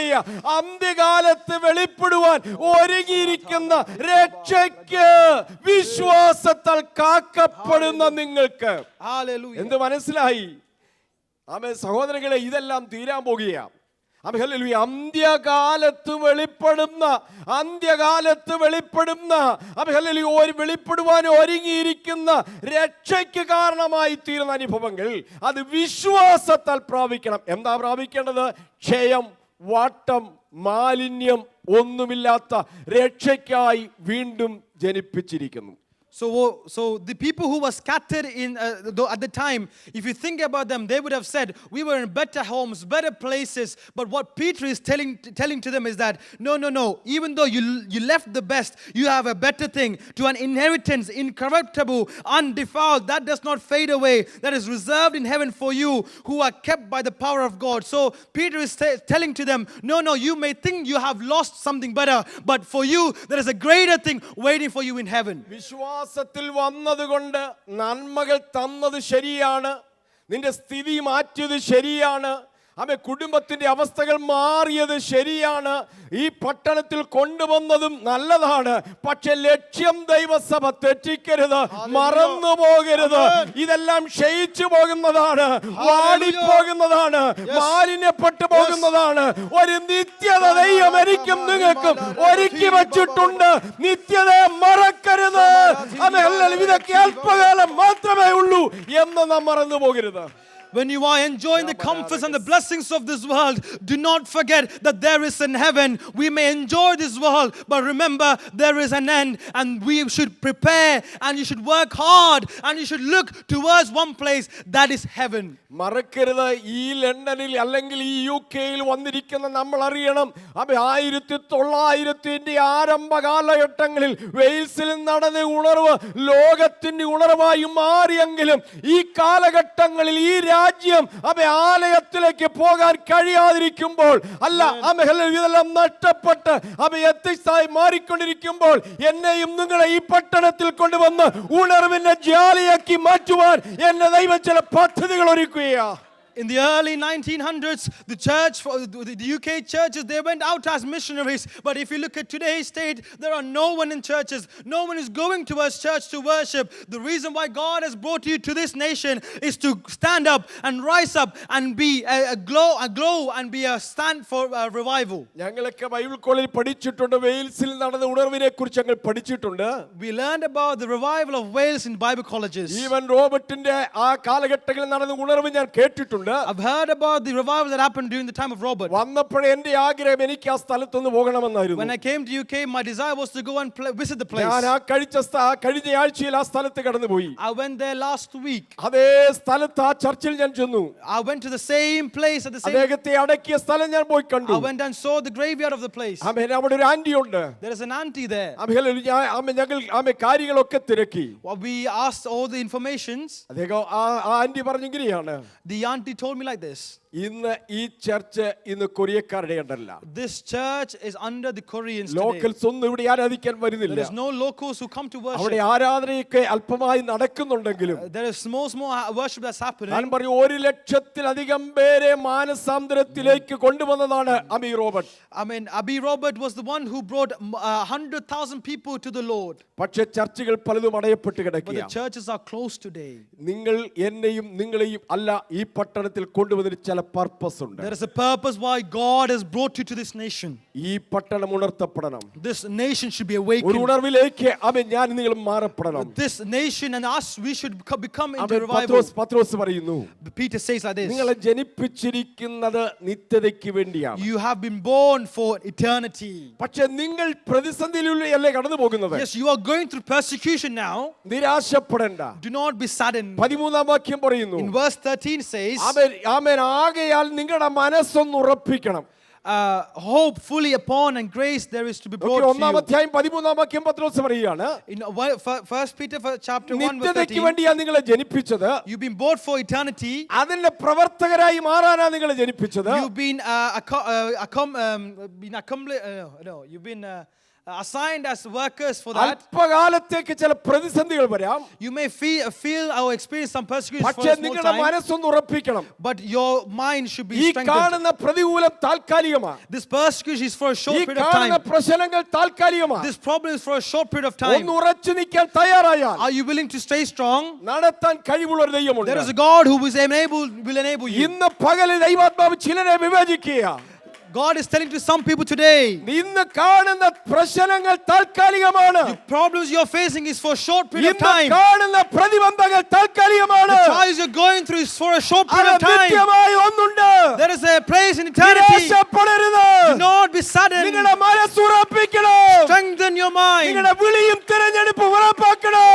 അന്ത്യകാലത്ത് വെളിപ്പെടുവാൻ ഒരുങ്ങിയിരിക്കുന്ന രക്ഷയ്ക്ക് വിശ്വാസത്താൽ കാക്കപ്പെടുന്ന നിങ്ങൾക്ക് എന്ത് മനസ്സിലായി? സഹോദരങ്ങളെ, ഇതെല്ലാം തീരാൻ പോകുകയാണ്. അന്ത്യകാലത്ത് വെളിപ്പെടുന്ന വെളിപ്പെടുവാൻ ഒരുങ്ങിയിരിക്കുന്ന രക്ഷയ്ക്ക് കാരണമായി തീരുന്ന അനുഭവങ്ങൾ അത് വിശ്വാസത്താൽ പ്രാപിക്കണം. എന്താ പ്രാപിക്കേണ്ടത്? ക്ഷയം, വാട്ടം, മാലിന്യം ഒന്നുമില്ലാത്ത രക്ഷയ്ക്കായി വീണ്ടും ജനിപ്പിച്ചിരിക്കുന്നു. So the people who were scattered at the time, if you think about them, they would have said, we were in better homes, better places. But what Peter is telling to them is that, no. Even though you left the best, you have a better thing, to an inheritance, incorruptible, undefiled, that does not fade away, that is reserved in heaven for you, who are kept by the power of God. So Peter is telling to them, no, you may think you have lost something better, but for you, there is a greater thing waiting for you in heaven. വിശ്വാസത്തിൽ വന്നതുകൊണ്ട് നന്മകൾ തന്നത് ശരിയാണ്, നിന്റെ സ്ഥിതി മാറ്റിയത് ശരിയാണ്, ആമേൻ, കുടുംബത്തിന്റെ അവസ്ഥകൾ മാറിയത് ശരിയാണ്, ഈ പട്ടണത്തിൽ കൊണ്ടുവന്നതും നല്ലതാണ്. പക്ഷെ ലക്ഷ്യം ദൈവസഭ തെറ്റിക്കരുത്, മറന്നു പോകരുത്. ഇതെല്ലാം ക്ഷയിച്ചു പോകുന്നതാണ്, വാടിപ്പോകുന്നതാണ്, മാലിന്യപ്പെട്ടു പോകുന്നതാണ്. ഒരു നിത്യത ദൈവം എനിക്കും നിങ്ങൾക്കും ഒരുക്കി വച്ചിട്ടുണ്ട്. നിത്യതയെ മറക്കരുത്. ഇതൊക്കെ അല്പകാലം മാത്രമേ ഉള്ളൂ എന്ന് നാം മറന്നു പോകരുത്. When you are enjoying the comforts and the blessings of this world, do not forget that there is an heaven. We may enjoy this world, but remember there is an end, and we should prepare, and you should work hard, and you should look towards one place, that is heaven. മറക്കരുത്, ഈ ലണ്ടനിൽ അല്ലെങ്കിൽ ഈ UK-യിൽ വന്നിരിക്കുന്ന നമ്മൾ അറിയണം, 1900 ആരംഭ കാലഘട്ടങ്ങളിൽ വെയിൽസിൽ നടന്ന ഉണർവ് ലോകത്തിന്റെ ഉണർവായി മാറിയെങ്കിലും ഈ കാലഘട്ടങ്ങളിൽ ഈ രാജ്യം ആലയത്തിലേക്ക് പോകാൻ കഴിയാതിരിക്കുമ്പോൾ, അല്ല ഇതെല്ലാം നഷ്ടപ്പെട്ട് വ്യത്യസ്തമായി മാറിക്കൊണ്ടിരിക്കുമ്പോൾ, എന്നെയും നിങ്ങളെ ഈ പട്ടണത്തിൽ കൊണ്ടുവന്ന് ഉണർവിന്റെ ജ്വാലയാക്കി മാറ്റുവാൻ എന്നെ ദൈവം ചില പദ്ധതികൾ ഒരുക്കുകയാണ്. In the early 1900s, the UK churches, they went out as missionaries. But if you look at today's state, there are no one in churches. No one is going towards church to worship. The reason why God has brought you to this nation is to stand up and rise up and be a glow and be a stand for revival. ഞങ്ങളൊക്കെ Bible കോളേജിൽ പഠിച്ചിട്ടുണ്ട്, വെയിൽസിൽ നടന്ന ഉണർവിനെ കുറിച്ച് ഞങ്ങൾ പഠിച്ചിട്ടുണ്ട്. We learned about the revival of Wales in Bible colleges. Evan റോബർട്ടിന്റെ ആ കാലഘട്ടങ്ങളിൽ നടന്ന ഉണർവ് ഞാൻ കേട്ടിട്ടുണ്ട്. I've heard about the revival that happened during the time of Robert. വന്നപ്പോഴേ എൻ്റെ ആഗ്രഹം എനിക്ക് ആ സ്ഥലത്തൊന്ന് പോകണമെന്നായിരുന്നു. When I came to UK, my desire was to go and visit the place. ഞാൻ ആ കഴിഞ്ഞ ആഴ്ചയിൽ ആ സ്ഥലത്ത് കടന്നുപോയി. I went there last week. അതേ സ്ഥലത്ത് ആ ചർച്ചിൽ ഞാൻ ചെന്നു. I went to the same place at the same. അദ്ദേഹത്തെ അടക്കിയ സ്ഥലം ഞാൻ പോയി കണ്ടു. I went and saw the graveyard of the place. അവിടെ ഒരു ആന്റി ഉണ്ട്. There is an auntie there. ഞങ്ങൾ കാര്യങ്ങളൊക്കെ തിരക്കി. We asked all the informations. അദ്ദേഹം ആ anti പറഞ്ഞിങ്ങനെയാണ്, The auntie told me like this. ഇന്ന് ഈ ചർച്ച് ഇന്ന് കൊറിയക്കാരുടെ ഉണ്ടല്ല. This church is under the Koreans today. Locals ഒന്നും ഇവിടെ ആരാധിക്കാൻ വരുന്നില്ല. There is no locals who come to worship. അവിടെ ആരാധനയൊക്കെ അല്പമായി നടക്കുന്നുണ്ടെങ്കിലും there is small worship that's happening. ഞാൻ പറയും, 1,00,000-ലധികം പേരെ മാനസാന്തരത്തിലേക്ക് കൊണ്ടുവന്നതാണ് Abi Robert. I mean, Abi Robert was the one who brought 100,000 people to the Lord. പക്ഷേ ചർച്ചുകൾ പലതും അടയപ്പെട്ട് But the കിടക്കുകയാണ്. churches are closed today. നിങ്ങൾ എന്നെയും നിങ്ങളെയും അല്ല ഈ പട്ടണത്തിൽ കൊണ്ടുവന്നൊരു ചില പർപ്പസ് ഉണ്ട്. There is a purpose why God has brought you to this nation. ഈ പട്ടണം ഉണർത്തപ്പെടണം. This nation should be ഒരു awakened. ഉണർവിലേക്ക് ഞാൻ നിങ്ങൾ മാറപ്പെടണം. This nation and us, we should become into revival. പത്രോസ് പറയുന്നു, Peter says like this. നിങ്ങളെ ജനിപ്പിച്ചിരിക്കുന്നത് നിത്യതയ്ക്ക് വേണ്ടിയാണ്. You have been born for eternity. പക്ഷെ നിങ്ങൾ പ്രതിസന്ധിയിലൂടെയല്ലേ കടന്നു പോകുന്നത്. Yes, you are going through persecution now. നിരാശപ്പെടേണ്ട. Do not be saddened. 13-ാം വാക്യം പറയുന്നു, In verse 13 says, ആമേൻ, ആകയാൽ നിങ്ങളുടെ മനസ്സൊന്ന് ഉറപ്പിക്കണം. hope fully upon and grace there is to be brought to 1-ാം you. അധ്യായം 13-ാം വാക്യം പത്രോസ് പറയുകയാണ്, In 1 Peter chapter 1 verse നിത്യതയ്ക്ക് 13, വേണ്ടിയാണ് നിങ്ങളെ ജനിപ്പിച്ചത്. you've been bought for eternity. അതിന്റെ പ്രവർത്തകരായി മാറാനാണ് നിങ്ങളെ ജനിപ്പിച്ചത്. You've been you've been assigned as workers for that. അല്പകാലത്തേക്ക് ചില പ്രതിസന്ധികൾ വരാം. You may feel or experience some persecution for പക്ഷേ a small നിങ്ങളുടെ time, മനസ്സൊന്ന് ഉറപ്പിക്കണം. but your mind should be ഈ strengthened. കാണുന്ന പ്രതികൂലം താൽക്കാലികമാണ്. This persecution is for a short ഈ period of കാണുന്ന time. പ്രശ്നങ്ങൾ താൽക്കാലികമാണ്. This problem is for a short period of time. ഒന്ന് ഉറച്ചു നിൽക്കാൻ തയ്യാറായാൽ Are you willing to stay strong? നടത്താൻ കഴിവുള്ള ഒരു ദൈവമുണ്ട്. There is a God who will enable you. ഇന്ന് പകൽ ദൈവാത്മാവ് ചിലരെ വിവേചിക്കുക. God is telling to some people today, ഇന്ന് കാണുന്ന പ്രശ്നങ്ങൾ താൽക്കാലികമാണ്. the problems you're facing is for a short period of ഇന്ന് time. കാണുന്ന പ്രതിബന്ധങ്ങൾ താൽക്കാലികമാണ്. The trials you're going through is for a short period of time. നിത്യമായ ഒന്നുണ്ട്. There is a place in eternity. നിരാശപ്പെടരുത്. Do not be saddened. നിങ്ങളുടെ മനസ്സ് ഉറപ്പിക്കണം. Strengthen your mind. നിങ്ങളുടെ വിളിയും തിരഞ്ഞെടുപ്പ് ഉറപ്പാക്കണം.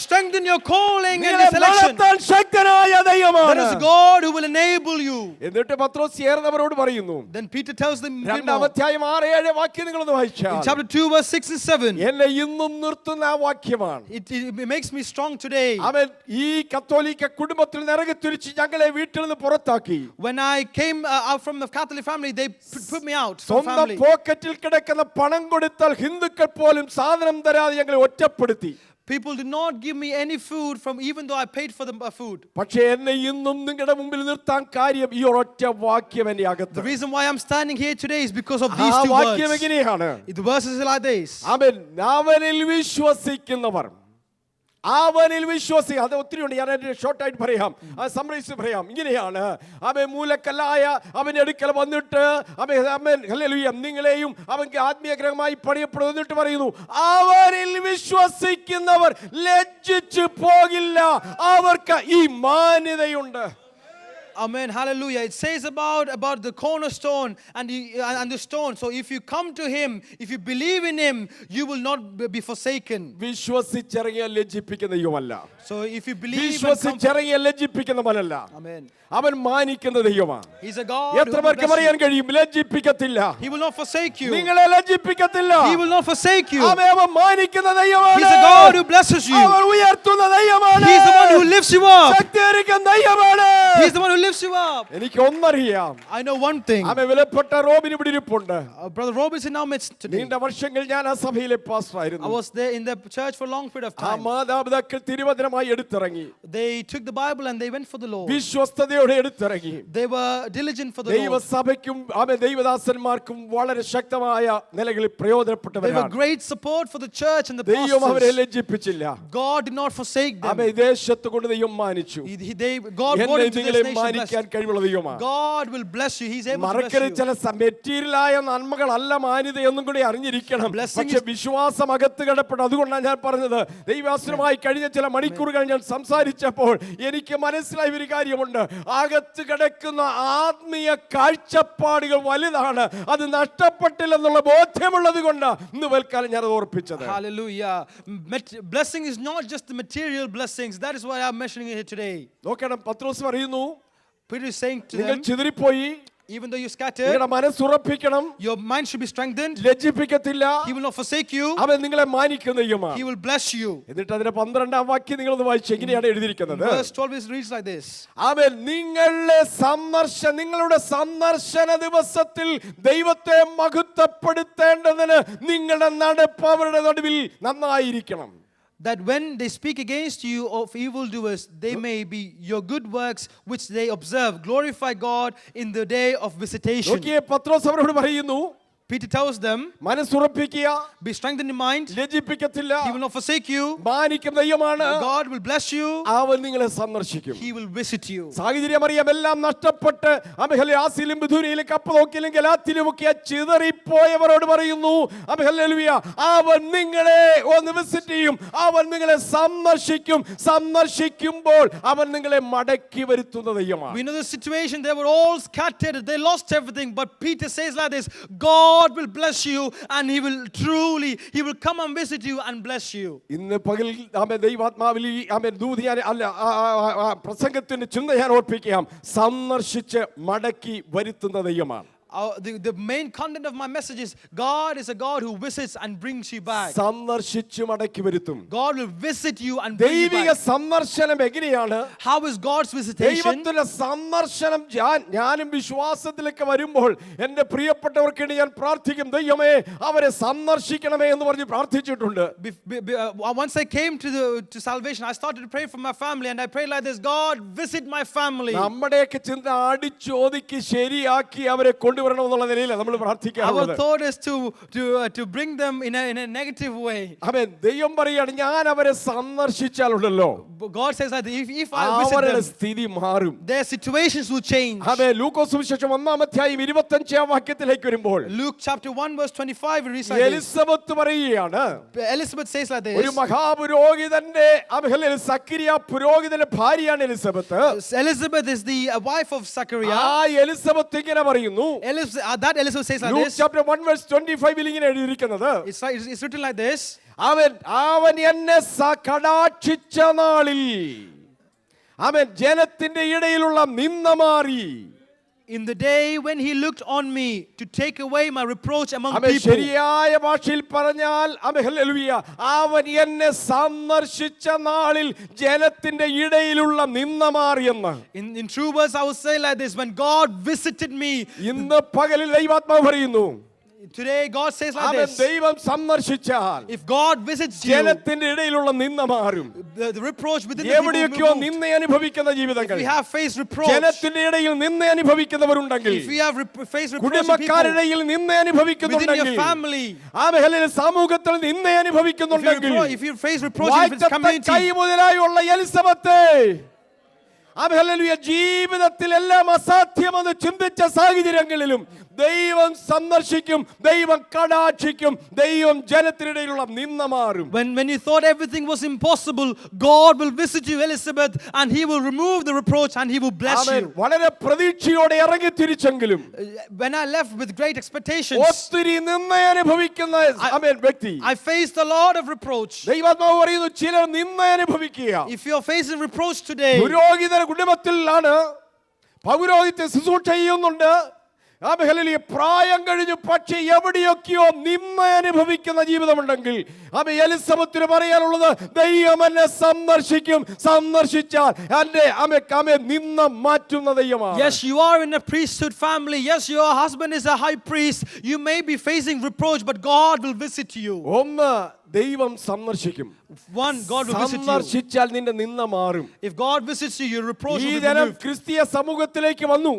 Strengthen your calling and നിങ്ങളെ your selection. നടത്താൻ ശക്തനായ ദൈവമാണ്. There is a God who will enable you. എന്നിട്ട് പത്രോസ് ചേർന്നവരോട് പറയുന്നു, Then Peter tells them, 2-ാം അധ്യായം 6-7 വാക്യം നിങ്ങളൊന്ന് in വായിച്ചാൽ, chapter 2 verse 6 and 7, എന്നെ ഇന്നും നിർത്തുന്ന ആ വാക്യമാണ്. it makes me strong today. അവൻ ഈ കത്തോലിക്ക കുടുംബത്തിൽ നിറകെ തിരിച്ച് ഞങ്ങളെ വീട്ടിൽ നിന്ന് പുറത്താക്കി. When I came out from the Catholic family, they put me out from സ്വന്തം family. പോക്കറ്റിൽ കിടക്കുന്ന പണം കൊടുത്താൽ ഹിന്ദുക്കൾ പോലും സാധനം തരാതെ ഞങ്ങളെ ഒറ്റപ്പെടുത്തി. People did not give me any food from even though I paid for the food. പക്ഷേ എന്നെ ഇന്നും നിങ്ങളുടെ മുമ്പിൽ നിർത്താൻ കാര്യം ഈ ഒരൊറ്റ വാക്യം എന്റെ The അകത്ത്. reason why I'm standing here today is because of ആ these two വാക്യം words. എങ്ങനെയാണ്? The verses are like this. അവനിൽ വിശ്വസിക്കുന്നവർ, അവനിൽ വിശ്വസി. അത് ഒത്തിരി ഉണ്ട്, ഞാൻ ഷോർട്ടായിട്ട് പറയാം, സംഗ്രഹിച്ച് പറയാം. ഇങ്ങനെയാണ്, അവൻ മൂലക്കല്ലായ അവന്റെ അടുക്കൽ വന്നിട്ട് നിങ്ങളെയും അവൻക്ക് ആത്മീയഗ്രഹമായി പണിയപ്പെടും എന്നിട്ട് പറയുന്നു, അവനിൽ വിശ്വസിക്കുന്നവർ ലജ്ജിച്ചു പോകില്ല, അവർക്ക് ഈ മാന്യതയുണ്ട്. Amen. Hallelujah. It says about the cornerstone and the stone. So if you come to him, if you believe in him, you will not be forsaken. വിശ്വസിച്ചിറങ്ങിയ ലജ്ജിപ്പിക്കുന്ന ദൈവമല്ല. So if you believe വിശ്വസിച്ചിറങ്ങിയ ലജ്ജിപ്പിക്കുന്നവനല്ല. Amen. അവൻ മാനിക്കുന്ന ദൈവമാണ്. He's a God. എത്ര പേർക്ക് പറയാൻ കഴിയും? ലജ്ജിപ്പിക്കത്തില്ല. He will not forsake you. നിങ്ങളെ ലജ്ജിപ്പിക്കത്തില്ല. He will not forsake you. അവൻ മാനിക്കുന്ന ദൈവമാണ്. He's a God who blesses you. അവൻ ഉയർത്തുന്ന ദൈവമാണ്. He's the one who lifts you up. ശക്തിയേറിയ ദൈവമാണ്. He's the one who lifts you up. എനിക്ക് ഒന്നറിയാം. I know one thing. അവൻ വിലപ്പെട്ട റോബിൻ ഇവിടെ ഇരിപ്പുണ്ട്. Brother Rob is in our midst today. നീണ്ട വർഷങ്ങൾ ഞാൻ ആ സഭയിലെ പാസ്റ്റർ I ആയിരുന്നു. was there in the church for a long period of ആ time. മാതാപിതാക്കൾ തിരുവചനമായി എടുത്തിറങ്ങി. They took the Bible and they went for the Lord. വിശ്വസ്തയോടെ എടുത്തിറങ്ങി. They were diligent for the Lord. ദൈവസഭയ്ക്കും ദൈവദാസന്മാർക്കും വളരെ ശക്തമായ നിലകളിൽ They were പ്രയോജനപ്പെട്ടവരാണ്. great support for the church and the ദൈവം അവരെ pastors. ലജ്ജിപ്പിച്ചില്ല. God did not forsake them. അവൻ ദേശത്ത് കൊണ്ട് ദൈവം മാനിച്ചു. God brought എന്നെ into നിങ്ങളെ this nation മാനിക്കാൻ blessed. കഴിവുള്ള ദൈവമാണ്. God will bless you. He's able to bless മറക്കരുത്, you. ചില മെറ്റീരിയലായ നന്മകളല്ല മാന്യത എന്നും കൂടി അറിഞ്ഞിരിക്കണം. Blessing പക്ഷെ വിശ്വാസം അകത്ത് കിടപ്പുണ്ട്. അതുകൊണ്ടാണ് ഞാൻ പറഞ്ഞത്, ദൈവാശ്രമായി കഴിഞ്ഞ ചില മണിക്കൂറുകൾ ഞാൻ സംസാരിച്ചപ്പോൾ എനിക്ക് മനസ്സിലായ ഒരു കാര്യമുണ്ട്. അകത്ത് കിടക്കുന്ന ആത്മീയ കാഴ്ചപ്പാടുകൾ വലുതാണ്. അത് നഷ്ടപ്പെട്ടില്ലെന്നുള്ള ബോധ്യമുള്ളത് കൊണ്ട് ഇന്ന് വൽക്കാലം ഞാൻ അത് ഓർപ്പിച്ചത്. Hallelujah. Blessing is not just the material blessings. That is why I'm mentioning it here today. നോക്കണം, പത്രോസ് പറയുന്നു, Peter is saying to നിങ്ങൾ them, ചിതറിപ്പോയി, even though you scattered, നിങ്ങളുടെ മനസ്സുറപ്പിക്കണം, your mind should be strengthened. ലജ്ജിപ്പിക്കത്തില്ല, He will not forsake you. അവൻ നിങ്ങളെ മാനിക്കുന്ന ദൈവമാണ്. He will bless you. എന്നിട്ട് അതിന്റെ 12-ാം വാക്യം നിങ്ങളൊന്ന് വായിച്ച് എങ്ങനെയാണ് എഴുതിയിരിക്കുന്നത്? Verse 12 reads like this. അവൻ നിങ്ങളുടെ സന്ദർശന ദിവസത്തിൽ ദൈവത്തെ മഹത്വപ്പെടുത്തേണ്ടതിന് നിങ്ങളുടെ നടപ്പ് അവരുടെ നടുവിൽ നന്നായിരിക്കണം. That when they speak against you of evildoers, they may be your good works which they observe. Glorify God in the day of visitation. നോക്കിയേ, പത്രോസ് അവരോട് പറയുന്നു, Peter tells them, മനസ്സുറപ്പിക്കുക, be strengthened in mind. ലജ്ജിപ്പിക്കത്തില്ല, He will not forsake you. മാനിക്കും ദൈവമാണ്, God will bless you. അവൻ നിങ്ങളെ സന്ദർശിക്കും. He will visit you. സാഹചര്യം അറിയാം, എല്ലാം നഷ്ടപ്പെട്ട് ആസിലും ബിഥുനിയിലും കപ്പദോക്കിലും ഗലാത്യയിലുമൊക്കെ ചിതറിപ്പോയവരോട് പറയുന്നു, അവൻ നിങ്ങളെ ഒന്ന് വിസിറ്റ് ചെയ്യും, അവൻ നിങ്ങളെ സന്ദർശിക്കും. സന്ദർശിക്കുമ്പോൾ അവൻ നിങ്ങളെ മടക്കി വരുത്തുന്ന ദൈവമാണ്. We know the situation. They were all scattered. They lost everything. But Peter says like this, God will bless you and he will come and visit you and bless you. ഇന്ന് പകൽ ദൈവാത്മാവിൽ പ്രസംഗത്തിന്റെ ചിന്ത ഞാൻ ഓർപ്പിക്കാം, സന്ദർശിച്ച് മടക്കി വരുത്തുന്ന ദൈവമാണ്. The main content of my message is God is a God who visits and brings you back. സന്ദർശിച്ച് മടക്കി വരുത്തും. God will visit you and bring you ദൈവിക back. സന്ദർശനം എങ്ങനെയാണ്? How is God's visitation? ദൈവത്തിന്റെ സന്ദർശനം ഞാനും വിശ്വാസത്തിലേക്ക് വരുമ്പോൾ എൻ്റെ പ്രിയപ്പെട്ടവർക്ക് ഞാൻ പ്രാർത്ഥിക്കും, ദൈവമേ അവരെ സന്ദർശിക്കണമേ എന്ന് പറഞ്ഞ് പ്രാർത്ഥിച്ചിട്ടുണ്ട്. Once I came to salvation, I started to pray for my family and I prayed like this, God visit my family. നമ്മുടെയൊക്കെ ചിന്ത അടിച്ചോദിക്ക് ശരിയാക്കി അവരെ കൊണ്ടുവരണമെന്നുള്ള നിലയിലാണ് നമ്മൾ പ്രാർത്ഥിക്കാറുള്ളത്. Our thought is to bring them in a negative way. ആമേൻ. ദൈവം പറയാണ്, ഞാൻ അവരെ സന്ദർശിച്ചാലുണ്ടല്ലോ, God says that if I visit അവരുടെ them, സ്ഥിതി മാറും. their situations will change. ആമേൻ. ലൂക്കോസ് സുവിശേഷം 1-ാം വാക്യത്തിലേക്ക് വരുമ്പോൾ Luke chapter 1 verse 25 it reads like this. Elizabeth പറയുകയാണ്, Elizabeth says like ഒരു this. മഹാപുരോഹിതന്റെ സക്കറിയ പുരോഹിതന്റെ ഭാര്യയാണ് Elizabeth. Elizabeth is the wife of Zachariah. ആ എലിസബത്ത് ഇങ്ങനെ പറയുന്നു, That Elizabeth says like Luke this. chapter 1:25 ഇങ്ങനെ എഴുതിയിരിക്കുന്നത്, It's written like this. അവൻ എന്നെ കടാക്ഷിച്ച നാളിൽ അവൻ ജനത്തിന്റെ ഇടയിലുള്ള നിന്ദ മാറി. In the day when he looked on me to take away my reproach among people. ശരിയായ ഭാഷയിൽ പറഞ്ഞാൽ അവൻ എന്നെ സന്ദർശിച്ച നാളിൽ ജനത്തിന്റെ ഇടയിലുള്ള നിന്ദ മാറിയെന്ന്. In true words I would say like this, when God visited me. ഇന്ന് പകലിൽ ദൈവാത്മാവ് പറയുന്നു, Today, God says like അവൻ this. ദൈവം സന്ദർശിച്ചാൽ If God visits you, ജനത്തിന്റെ ഇടയിലുള്ള നിന്ന മാറും. the reproach within the people will be എവിടെയൊക്കെയോ removed. നിന്ന അനുഭവിക്കുന്ന ജീവിതങ്ങൾ, If we have faced reproach, ജനത്തിന്റെ ഇടയിൽ നിന്ന അനുഭവിക്കുന്നവരുണ്ടെങ്കിൽ, if we have faced reproach in people കുടുംബക്കാരുടെ ഇടയിൽ നിന്ന within അനുഭവിക്കുന്നുണ്ടെങ്കിൽ, your family, ആമേൻ, സമൂഹത്തിൽ നിന്ന അനുഭവിക്കുന്നുണ്ടെങ്കിൽ, if you face reproach in this community, കൈ മുതലായുള്ള എലിസബത്തെ, ആമേൻ, ഹല്ലേലൂയ, ജീവിതത്തിൽ എല്ലാം അസാധ്യമെന്ന് ചിന്തിച്ച സാഹചര്യങ്ങളിലും ദൈവം സന്ദർശിക്കും, ദൈവം കടാക്ഷിക്കും, ദൈവം ജനത്തിനിടയിലുള്ള നിന്ന മാറും. when you thought everything was impossible, God will visit you, Elizabeth, and He will remove the reproach and He will bless amen, you. വളരെ പ്രതീക്ഷയോടെ ഇറങ്ങി തിരിച്ചെങ്കിലും When I left with great expectations, ഒത്തിരി നിന്ന അനുഭവിക്കുന്ന ആമേൻ വ്യക്തി, I faced a lot of reproach. ദൈവാത്മാവ് പറയുന്നു, ചിലർ നിന്ന അനുഭവിക്കുക. If you're facing reproach today, പുരോഹിത കുടുംബത്തിലാണ്, പൗരോഹിത്യ ശുശ്രൂഷ ചെയ്യുന്നുണ്ട്, ആമേൻ, ഹല്ലേലൂയ, പ്രായം കഴിഞ്ഞു, പക്ഷേ എവിടെയൊക്കെയോ നിന്ന അനുഭവിക്കുന്ന ജീവിതമുണ്ടെങ്കിൽ, ആമേൻ, എലിസബത്തിന് പറയാനുള്ളത്, ദൈവം എന്നെ സന്ദർശിക്കും, സന്ദർശിച്ചാൽ എന്റെ ആമേൻ നിന്ന മാറ്റുന്ന ദൈവമാണ്. yes, you are in a priesthood family. Yes, your husband is a high priest. You may be facing reproach, but God will visit you. ഒന്ന്, ദൈവം സന്ദർശിക്കും. One, God will visit you. സന്ദർശിച്ചാൽ നിന്റെ നിന്ന മാറും. If God visits you, your reproach ഈ will be ജനം removed. ക്രിസ്തീയ സമൂഹത്തിലേക്ക് വന്നു.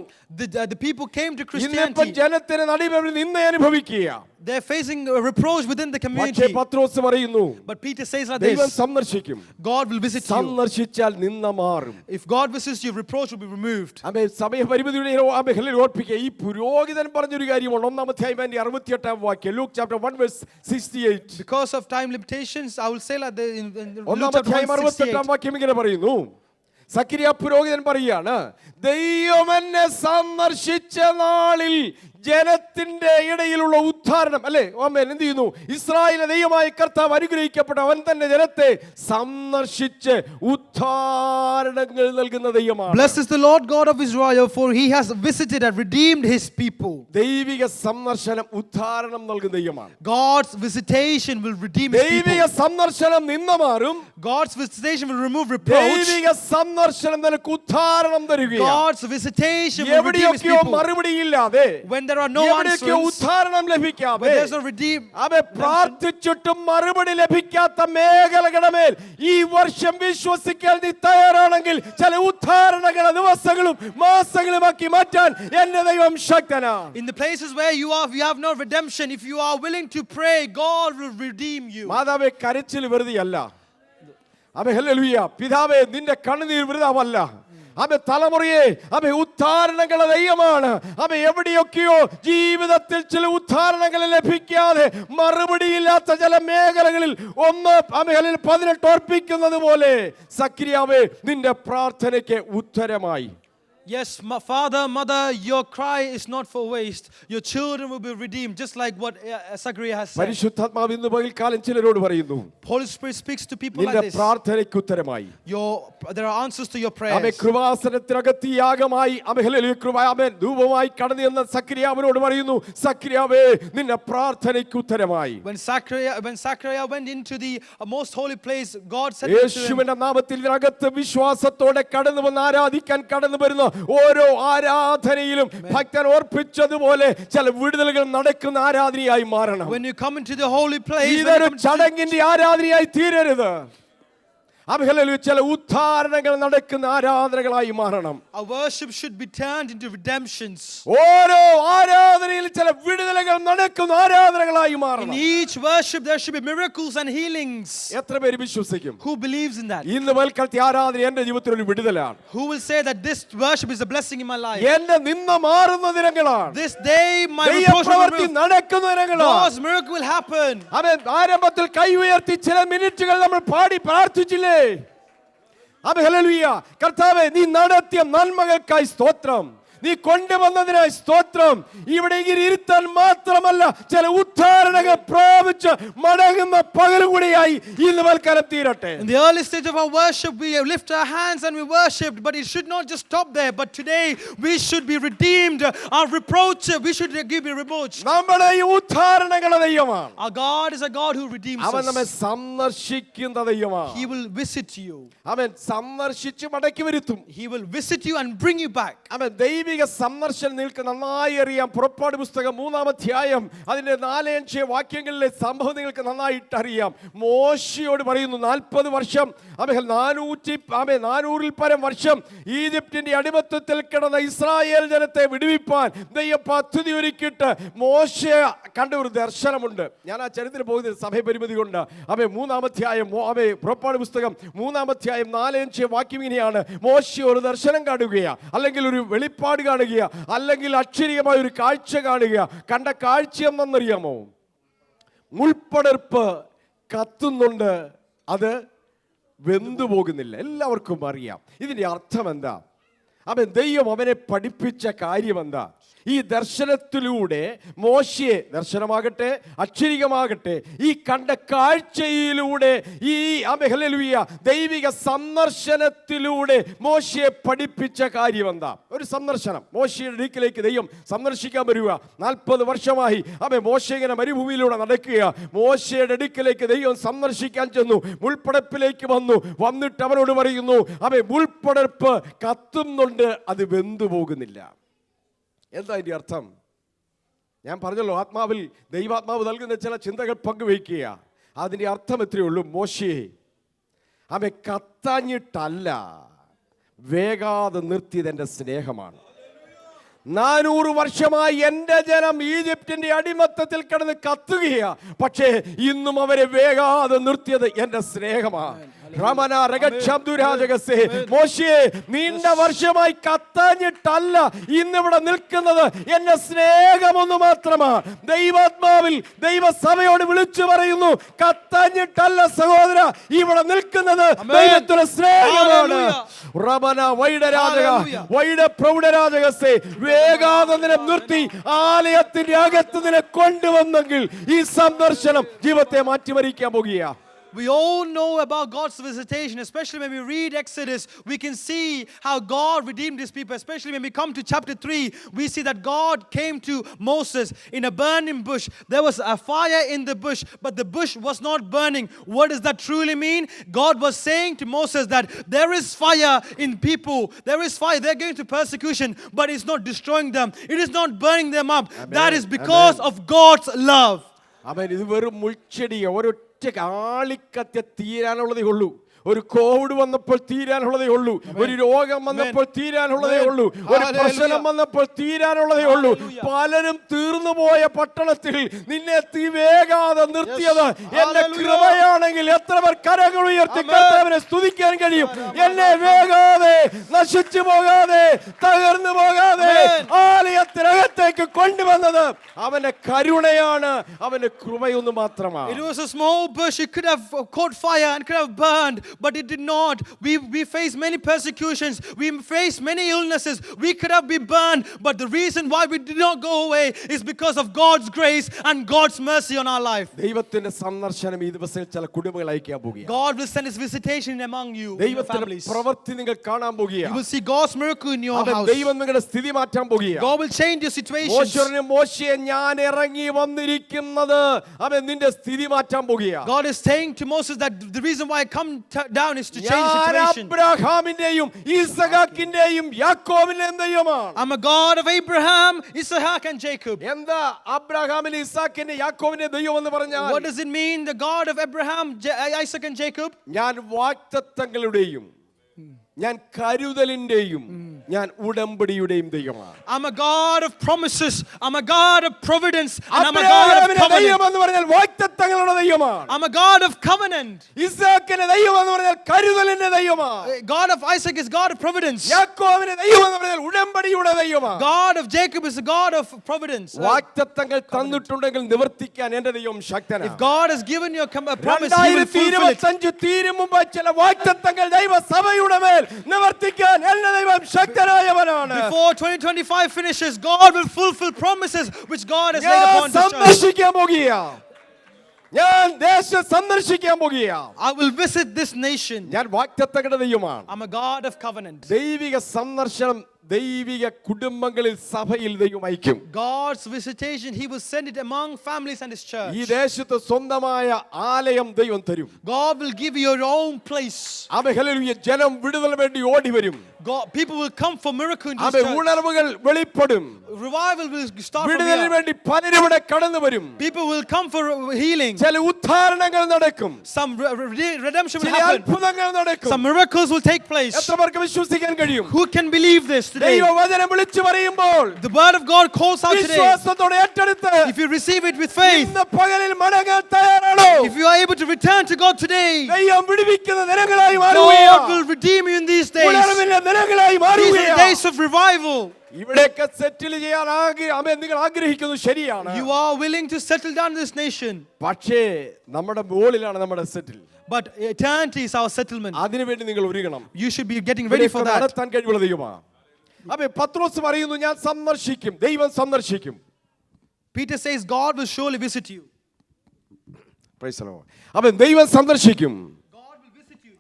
The people came to ഇന്നിപ്പം Christianity. ജനത്തിന് നടുവിൽ നിന്ന അനുഭവിക്കുക. They're facing a reproach within the പക്ഷേ community. പത്രോസ് പറയുന്നു, But Peter says like ദൈവം this, സന്ദർശിക്കും, God will visit you. സന്ദർശിച്ചാൽ നിന്ന മാറും. If God visits you, reproach will be removed. ആമേൻ, സമയപരിമിതിയുടെ ആമേൻ ഓർപ്പിക്കുക. ഈ പുരോഹിതൻ പറഞ്ഞൊരു കാര്യമുണ്ട്. 1-ാം വാക്യം, Luke chapter 1 verse 68. Because of time limitations, I will say like this in Luke 1-ാം chapter 1:68. വാക്യം ഇങ്ങനെ പറയുന്നു, സക്കരിയ പുരോഹിതൻ പറയാണ്, ദൈവം എന്നെ സന്ദർശിച്ച നാളിൽ ജനത്തിന്റെ ഇടയിലുള്ള ഉദ്ധാരണം, അല്ലേ, ആമേൻ, എന്ത് ചെയ്യുന്നു, ഇസ്രായേലിലെ ദൈവമായ കർത്താവ് അനുഗ്രഹിക്കപ്പെട്ട അവൻ തന്നെ ജനത്തെ സന്ദർശിച്ച് ഉദ്ധാരണങ്ങൾ നൽകുന്ന ദൈവമാണ്. Blessed is the Lord God of Israel, for He has visited and redeemed His people. ദൈവിക സന്ദർശനം ഉദ്ധാരണം നൽകുന്ന ദൈവമാണ്. God's visitation will redeem His ദൈവിക people. സന്ദർശനം നിന്ന മാറും. God's visitation will remove reproach. ദൈവിക സന്ദർശനം നിനക്ക് ഉദ്ധാരണം തരികയാണ്. God's visitation will redeem His എവിടെയൊക്കെയോ people. മറുപടിയില്ലാതെ, When there are no എവിടെയൊക്കെയോ answers, ഉദ്ധാരണം ലഭിക്കാതെ, when there's no redeem, അവൻ പ്രാർത്ഥിച്ചിട്ടും മറുപടി ലഭിക്കാത്ത മേഖലകളുടെ ഈ വർഷം വിശ്വസിക്കാൻ നീ തയ്യാറാണെങ്കിൽ ചില ഉദ്ധാരണങ്ങളെ ദിവസങ്ങളും മാസങ്ങളുമാക്കി മാറ്റാൻ എന്റെ ദൈവം ശക്തനാണ്. in the places where you have no redemption, if you are willing to pray, God will redeem you. മാതാവേ, കരച്ചിൽ വെറുതെയല്ല. അവൻ ഹല്ലേലൂയ, പിതാവേ, നിന്റെ കണ്ണുനീർ വൃഥാവല്ല. അവൻ തലമുറയെ അവൻ ഉദ്ധാരണങ്ങളെ ദൈവമാണ്. അവൻ എവിടെയൊക്കെയോ ജീവിതത്തിൽ ചില ഉദ്ധാരണങ്ങൾ ലഭിക്കാതെ മറുപടിയില്ലാത്ത ചില മേഖലകളിൽ ഒന്ന് അവൻ 18 ഓർപ്പിക്കുന്നത് പോലെ, സക്രിയാവേ, നിന്റെ പ്രാർത്ഥനയ്ക്ക് ഉത്തരമായി. Yes, father, mother, your cry is not for waste. Your children will be redeemed, just like what Zachariah has said. പരിശുദ്ധാത്മാവ് ഇന്ന് പകൽക്കാലം ചിലരോട് പറയുന്നു, Holy Spirit speaks to people നിന്റെ like this. പ്രാർത്ഥനയ്ക്ക് ഉത്തരമായി. There are answers to your അവൻ prayers. കൃപാസനത്തിനകത്ത് യാഗമായി അവൻ ധൂപമായി കടന്നു എന്ന സക്രിയാവിനോട് പറയുന്നു, സക്രിയാവേ, നിന്റെ പ്രാർത്ഥനയ്ക്ക് ഉത്തരമായി. When Zachariah went into the most holy place, God said to him, യേശുവിന്റെ നാമത്തിൽ ഇതിനകത്ത് വിശ്വാസത്തോടെ കടന്നു വന്ന് ആരാധിക്കാൻ കടന്നു വരുന്ന ഓരോ ആരാധനയിലും ഭക്തൻ ഓർപ്പിച്ചതുപോലെ ചില വിടുതലുകൾ നടക്കുന്ന ആരാധനയായി മാറണം. when you come into the holy place, ഇതൊരു ചടങ്ങിന്റെ ആരാധനയായി തീരരുത്. ഹല്ലേലൂയ, ചില ഉദ്ധാരണങ്ങൾ നടക്കുന്ന ആരാധനകളായി മാറണം. our worship should be turned into redemptions. ഓരോ ആരാധനയിൽ ചില വിടുതലുകൾ നടക്കുന്ന ആരാധനകളായി In മാറണം. each worship there should be miracles and healings. എത്ര പേര് വിശ്വസിക്കും? Who believes in that? ഇന്ന് പകൽക്കാലത്തെ ആരാധന എന്റെ ജീവിതത്തിൽ ഒരു വിടുതലാണ്. Who will say that this worship is a blessing in my life? എന്റെ നിന്ന മാറുന്ന ദിനങ്ങളാണ്. This day my reproach will ദൈവപ്രവൃത്തി remove. നടക്കുന്ന ദിനങ്ങളാണ്. God's miracle will happen. അവൻ ആരംഭത്തിൽ കൈ ഉയർത്തി ചില മിനിറ്റുകൾ നമ്മൾ പാടി പ്രാർത്ഥിച്ചില്ലേ? അവൻ ഹല്ലേലൂയ, കർത്താവേ, നീ നടത്തിയ നന്മകൾക്കായി സ്തോത്രം, നീ കൊണ്ടുവന്നതിനായി സ്തോത്രം. ഇവിടെ ഇങ്ങനെ ഇരുത്താൻ മാത്രമല്ല, ചില ഉദ്ധാരണങ്ങൾ പ്രാപിച്ച് മടങ്ങുന്ന പകലുകൂടിയായി ഇന്ന് പൽക്കാലം തീരട്ടെ. In the early stage of our worship, we lift our hands and we worshipped, but it should not just stop there. But today, we should be redeemed. Our reproach, we should give you reproach. നമ്മുടെ ഈ ഉദ്ധാരണങ്ങളുടെ ദൈവമാണ്. Our God is a God who redeems അവൻ നമ്മെ us. സന്ദർശിക്കുന്ന ദൈവമാണ്. He will visit you. അവൻ സന്ദർശിച്ച് മടക്കി വരുത്തും. He will visit you and bring you back. അവൻ ദൈവിക ദൈവിക സന്ദർശനം നിങ്ങൾക്ക് നന്നായി അറിയാം. പുറപ്പാട് പുസ്തകം 3-ാം അധ്യായം അതിന്റെ 4-5 വാക്യങ്ങളിലെ സംഭവം നിങ്ങൾക്ക് നന്നായിട്ട് അറിയാം. മോശയോട് പറയുന്നു 40 വർഷം 400-ൽ പരം വർഷം ഈജിപ്തിന്റെ അടിമത്തത്തിൽ കിടന്ന ഇസ്രായേൽ ജനത്തെ വിടുവിപ്പാൻ ദൈവം പദ്ധതി ഒരുക്കിയിട്ട് മോശ കണ്ട ഒരു ദർശനമുണ്ട്. ഞാൻ ആ ചരിത്രത്തിൽ പോകുന്നത് സമയപരിമിതി കൊണ്ട്. 3-ാം അധ്യായം പുറപ്പാട് പുസ്തകം 3-ാം അധ്യായം 4-5 വാക്യം ഇങ്ങനെയാണ്. മോശ ഒരു ദർശനം കാണുകയാ, അല്ലെങ്കിൽ ഒരു വെളിപ്പാട് കാണുകയാ, അല്ലെങ്കിൽ അക്ഷരീയമായ ഒരു കാഴ്ച കാണുക. കണ്ട കാഴ്ച എന്നറിയാമോ? മുൾപ്പടർപ്പ് കത്തുന്നുണ്ട്, അത് വെന്തു പോകുന്നില്ല. എല്ലാവർക്കും അറിയാം ഇതിന്റെ അർത്ഥം എന്താ. ദൈവം അവനെ പഠിപ്പിച്ച കാര്യം എന്താ? ഈ ദർശനത്തിലൂടെ മോശയെ, ദർശനമാകട്ടെ അക്ഷരികമാകട്ടെ, ഈ കണ്ട കാഴ്ചയിലൂടെ, ഈ ഹല്ലേലൂയ ദൈവിക സന്ദർശനത്തിലൂടെ മോശയെ പഠിപ്പിച്ച കാര്യം എന്താ? ഒരു സന്ദർശനം. മോശയുടെ അടുക്കിലേക്ക് ദൈവം സന്ദർശിക്കാൻ വരിക. 40 വർഷമായി മോശ ഇങ്ങനെ മരുഭൂമിയിലൂടെ നടക്കുക. മോശയുടെ അടുക്കിലേക്ക് ദൈവം സന്ദർശിക്കാൻ ചെന്നു. മുൾപ്പടപ്പിലേക്ക് വന്നിട്ട് അവനോട് പറയുന്നു, മുൾപ്പടർപ്പ് കത്തുന്നുണ്ട്, അത് വെന്തു പോകുന്നില്ല. എന്താ ഇതിന്റെ അർത്ഥം? ഞാൻ പറഞ്ഞല്ലോ, ആത്മാവിൽ ദൈവാത്മാവ് നൽകുന്ന ചില ചിന്തകൾ പങ്കുവയ്ക്കുക. അതിന്റെ അർത്ഥം എത്രയേ ഉള്ളൂ. മോശയെ കത്താഞ്ഞിട്ടല്ല, വേഗാതെ നിർത്തിയത് എൻ്റെ സ്നേഹമാണ്. 400 വർഷമായി എൻ്റെ ജനം ഈജിപ്തിന്റെ അടിമത്തത്തിൽ കിടന്ന് കത്തുകയാ, പക്ഷേ ഇന്നും അവരെ വേഗാതെ നിർത്തിയത് എൻ്റെ സ്നേഹമാണ്. മോശയെ നീണ്ട വർഷമായി കത്താഞ്ഞിട്ടല്ല ഇന്നിവിടെ നിൽക്കുന്നത്, എന്റെ സ്നേഹമൊന്നു മാത്രമാണ്. ദൈവാത്മാവിൽ ദൈവസഭയോട് വിളിച്ചു പറയുന്നു, കത്താഞ്ഞിട്ടല്ല സഹോദര, ഇവിടെ നിൽക്കുന്നത് ദൈവത്തിന്റെ സ്നേഹമാണ്. വേഗാതെ നിർത്തി ആലയത്തിന്റെ അകത്ത് നിന്നെ കൊണ്ടുവന്നെങ്കിൽ ഈ സന്ദർശനം ജീവിതത്തെ മാറ്റിമറിക്കാൻ പോകുക. We all know about God's visitation, especially when we read Exodus. We can see how God redeemed his people. Especially when we come to chapter 3, we see that God came to Moses in a burning bush. There was a fire in the bush, but the bush was not burning. What does that truly mean? God was saying to Moses that there is fire in people. There is fire. They're going to persecution, but it's not destroying them. It is not burning them up. Amen. That is because of God's love. ഇത് വെറും മുൾച്ചെടിയ ഒരൊറ്റ ആളിക്കത്തെ തീരാനുള്ളതേ ഉള്ളൂ. ഒരു Covid വന്നപ്പോൾ തീരാനുള്ളതേ ഉള്ളൂ. ഒരു രോഗം വന്നപ്പോൾ തീരാനുള്ളതേ ഉള്ളൂ. ഒരു പ്രശ്നം വന്നപ്പോൾ തീരാനുള്ളതേ ഉള്ളൂ. പലരും തീർന്നുപോയ പട്ടണത്തിൽ നിന്നെ വേഗാതെ നിർത്തിയത് എന്റെ കൃപയാണെങ്കിൽ എത്ര പേർ കരങ്ങൾ ഉയർത്തി കർത്താവിനെ സ്തുതിക്കാൻ കഴിയും? എന്നെ വേഗാതെ, നശിച്ചു പോകാതെ, തകർന്നു പോകാതെ ആലയത്തിനകത്തേക്ക് കൊണ്ടുവന്നത് അവന്റെ കരുണയാണ്, അവന്റെ കൃപയൊന്നു മാത്രമാണ്. It was a small bush. It could have caught fire and could have burned, but it did not. We faced many persecutions. We faced many illnesses. We could have been burned, but the reason why we did not go away is because of God's grace and God's mercy on our life. ദൈവത്തിന്റെ സന്ദർശനം ഈ ദിവസത്തിൽ ചില കുടുംബങ്ങൾ അയക്കാൻ പോകുകയാണ്. God will send his visitation among you, ദൈവത്തിന്റെ പ്രവൃത്തി നിങ്ങൾ കാണാൻ പോകുകയാണ്. You will see God's miracle in your house. ദൈവം നിങ്ങളുടെ സ്ഥിതി മാറ്റാൻ പോകുകയാണ്. God will change your situation. മോശയെ ഞാൻ ഇറങ്ങി വന്നിരിക്കുന്നത് നിന്റെ സ്ഥിതി മാറ്റാൻ പോകുകയാണ്. God is saying to Moses that the reason why I come down is to change the situation. അബ്രഹാമിന്റെയും ഈസഹാക്കിന്റെയും യാക്കോബിന്റെയും ദൈവമാണ്. I'm a God of Abraham, Isaac and Jacob. എന്താ അബ്രഹാമിന്റെ ഈസാക്കിന്റെ യാക്കോബിന്റെ ദൈവം എന്ന് പറഞ്ഞാൽ? What does it mean, the God of Abraham, Isaac and Jacob? ഞാൻ വാഗ്ദത്തങ്ങളുടെയും ഞാൻ കരുതലിന്റെയും ഞാൻ ഉടമ്പടിയുടെയും ദൈവമാണ്. I'm a God of promises. I'm a God of providence. And I'm a God of covenant. എന്ന് പറഞ്ഞാൽ വാഗ്ദത്തങ്ങളുടെ ദൈവമാണ്. I'm a God of covenant. ഇസാക്കിന്റെ ദൈവം എന്ന് പറഞ്ഞാൽ കരുതലിന്റെ ദൈവമാണ്. God of Isaac is God of providence. യാക്കോബിന്റെ ദൈവം എന്ന് പറഞ്ഞാൽ ഉടമ്പടിയുടെ ദൈവമാണ്. God of Jacob is the God of providence. വാഗ്ദത്തങ്ങൾ തന്നിട്ടുണ്ടെങ്കിൽ നിവർത്തിക്കാൻ എൻ്റെ ദൈവം ശക്തനാണ്. If God has given you a promise, he will fulfill it. 2025 തീരും മുമ്പ് ചില വാഗ്ദത്തങ്ങൾ ദൈവസഭയുടെ മേൽ നിവർത്തിക്കാൻ എൻ്റെ ദൈവം ശക്തനായവനാണ്. Before 2025 finishes, God will fulfill promises which God has laid upon the church. സന്ദർശിക്കാൻ പോകുകയാണ്. ഞാൻ ദേശം സന്ദർശിക്കാൻ പോകുകയാണ്. I will visit this nation. ഞാൻ വാഗ്ദത്തങ്ങളുടെ ദൈവമാണ്. I'm a God of covenant. ദൈവിക സന്ദർശനം ദൈവിക കുടുംബങ്ങളിൽ സഭയിൽ ദൈവം അയക്കും. God's visitation, He will send it among families and His church. ഈ ദേശത്ത് സ്വന്തമായ ആലയം ദൈവം തരും. God will give you your own place. Hallelujah. ജനം വിടുതലിന് വേണ്ടി ഓടി വരും. People will come for miracle in this church. ഉണർവുകൾ വെളിപ്പെടും. Revival will start from വിടുതലിന് here. വേണ്ടി പലരും ഇവിടെ കടന്നു വരും. People will come for healing. ചില ഉദ്ധാരണങ്ങൾ നടക്കും. Some redemption will ചില happen. അത്ഭുതങ്ങൾ നടക്കും. Some miracles will take place. എത്ര പേർക്ക് വിശ്വസിക്കാൻ കഴിയും? Who can believe this today? ദൈവവചനം വിളിച്ചു പറയുമ്പോൾ The word of God calls out today. വിശ്വാസത്തോടെ ഏറ്റെടുത്ത് If you receive it with faith, ഇന്ന് പകലിൽ മടങ്ങാൻ തയ്യാറാണോ? if you are able to return to God today, ദൈവം വിടുവിക്കുന്ന ദിനങ്ങളായി God മാറുകയാണ്. will redeem you in these days. ഉണർവിന്റെ ദിനങ്ങളായി These are മാറുകയാണ്. days of revival. ഇവിടെയൊക്കെ സെറ്റിൽ ചെയ്യാൻ നിങ്ങൾ ആഗ്രഹിക്കുന്നു, ശരിയാണ്. You are willing to settle down in this nation. പക്ഷേ നമ്മുടെ മുകളിലാണ് നമ്മുടെ സെറ്റിൽ. But eternity is our settlement. അതിനുവേണ്ടി നിങ്ങൾ ഒരുങ്ങണം. You should be getting ready for that. നടത്താൻ കഴിവുള്ള ദൈവമാണ്. അപ്പൊ പത്രോസ് പറയുന്നു, ഞാൻ സന്ദർശിക്കും, ദൈവം സന്ദർശിക്കും. Peter says God will surely visit you. Praise the Lord. അപ്പൊ ദൈവം സന്ദർശിക്കും. God will visit you.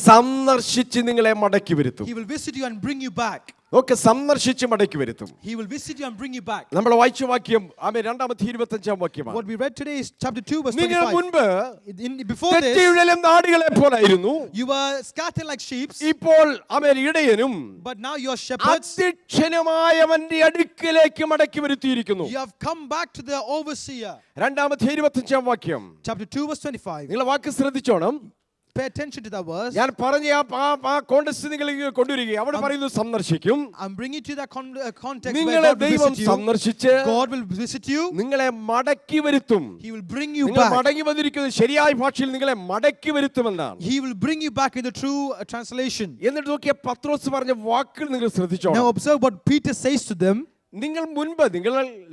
സന്ദർശിച്ച് നിങ്ങളെ മടക്കി വരുത്തും. He will visit you and bring you back. ഒക്കെ സന്ദർശിച്ച് മടക്കി വരുത്തും. He will visit you and bring you back. നമ്മൾ വായിച്ച വാക്യം 2-25 വാക്യമാണ്. What we read today is chapter 2 verse നിങ്ങൾ 25. മുൻപ് Before this, തെറ്റിയുഴലും നാടുകളെ പോലായിരുന്നു. you were scattered like sheep, ഇപ്പോൾ ഇടയനും but now you are shepherds. അധ്യക്ഷനുമായവന്റെ അടുക്കിലേക്ക് മടക്കി വരുത്തിയിരിക്കുന്നു. You have come back to the overseer. 2-25 വാക്യം. Chapter 2 verse 25. നിങ്ങൾ വാക്ക് ശ്രദ്ധിച്ചോണം. Pay attention to that verse. ഞാൻ പറഞ്ഞ ആ കോണ്ടെക്സ്റ്റ് നിങ്ങൾ കൊണ്ടുവരിക. അവിടെ പറയുന്നു സന്ദർശിക്കും. I'm bringing to that context where നിങ്ങളെ God will ദൈവം visit you. സന്ദർശിച്ച് God will visit you. നിങ്ങളെ മടക്കി വരുത്തും. He will bring you നിങ്ങൾ back. മടങ്ങി വന്നിരിക്കുന്നത് ശരിയായ ഭാഷയിൽ നിങ്ങളെ മടക്കി വരുത്തുമെന്നാണ്. He will bring you back in the true translation. എന്നിട്ട് നോക്കിയ പത്രോസ് പറഞ്ഞ വാക്കുകൾ നിങ്ങൾ ശ്രദ്ധിച്ചോ. Now observe what Peter says to them. നിങ്ങൾ മുൻപ്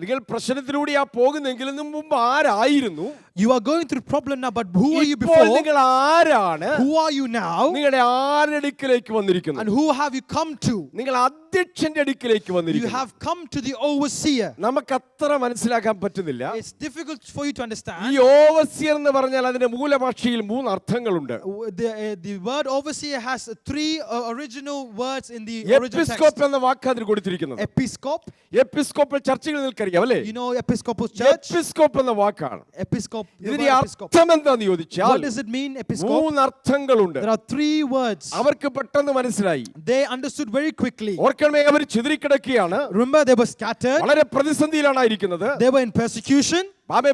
നിങ്ങൾ പ്രശ്നത്തിലൂടെയാ പോകുന്നെങ്കിൽ മുമ്പ് ആരായിരുന്നു? You are going through problem now, but who are you ഇപ്പോൾ before? നിങ്ങൾ ആരാണ്? Who are you now? നിങ്ങളുടെ ആരുടെ അടുക്കിലേക്ക് വന്നിരിക്കുന്നു? And who have you come to? നിങ്ങൾ അധ്യക്ഷന്റെ അടുക്കിലേക്ക് You വന്നിരിക്കുന്നു. have come to the overseer. നമുക്ക് അത്ര മനസ്സിലാക്കാൻ പറ്റുന്നില്ല. It's difficult for you to ഈ understand. ഓവർസിയർ എന്ന് പറഞ്ഞാൽ അതിന്റെ മൂലഭാഷയിൽ 3 അർത്ഥങ്ങളുണ്ട്. The word overseer has 3 original words in the original text. Episcope എന്ന വാക്ക് അതിന് കൊടുത്തിരിക്കുന്നത്. Episcop. എപ്പിസ്കോപ്പൽ ചർച്ചകൾ നിങ്ങൾക്കറിയാം അല്ലേ? You know Episcopal church? Episcope എന്ന വാക്കാണ്. Episcop. The ഇതിന്റെ word episcop. അർത്ഥം എന്താന്ന് ചോദിച്ചാൽ What does it mean, episcop? 3 അർത്ഥങ്ങളുണ്ട്. There are 3 words. അവർക്ക് പെട്ടെന്ന് മനസ്സിലായി. They understood very quickly. ഓർക്കണമേ, അവർ ചിതറിക്കിടക്കുകയാണ്. Remember, they were scattered. വളരെ പ്രതിസന്ധിയിലാണ് ആയിരിക്കുന്നത്. They were in persecution.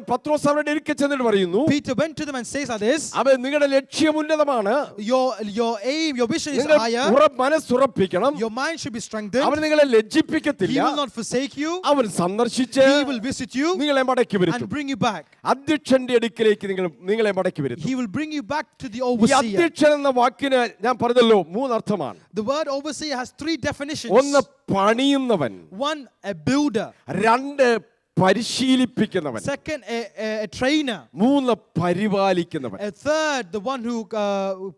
പത്രോസ് അവരുടെ അടുക്കൽ ചെന്നിട്ട് പറയുന്നു, Peter went to them and says this. നിങ്ങളുടെ ലക്ഷ്യം ഉന്നതമാണ്. Your aim, your vision is നിങ്ങൾ higher. മനസ്സുറപ്പിക്കണം. Your mind should be strengthened. അവൻ നിങ്ങളെ He ലജ്ജിപ്പിക്കത്തില്ല. will not forsake you. അവൻ സന്ദർശിച്ച് He will visit you നിങ്ങളെ മടക്കി and വരുത്തും. bring you back. അധ്യക്ഷന്റെ അടുക്കിലേക്ക് നിങ്ങളെ മടക്കി വരുത്തും. He will bring you back to the ഈ overseer. അധ്യക്ഷൻ എന്ന വാക്കിന് ഞാൻ പറഞ്ഞല്ലോ 3 അർത്ഥമാണ്. The word overseer has 3 definitions. ഒന്ന് പണിയുന്നവൻ, 1, a builder. 2, പരിശീലിപ്പിക്കുന്നവൻ, Second, a trainer. 3, പരിപാലിക്കുന്നവൻ. A third, the one who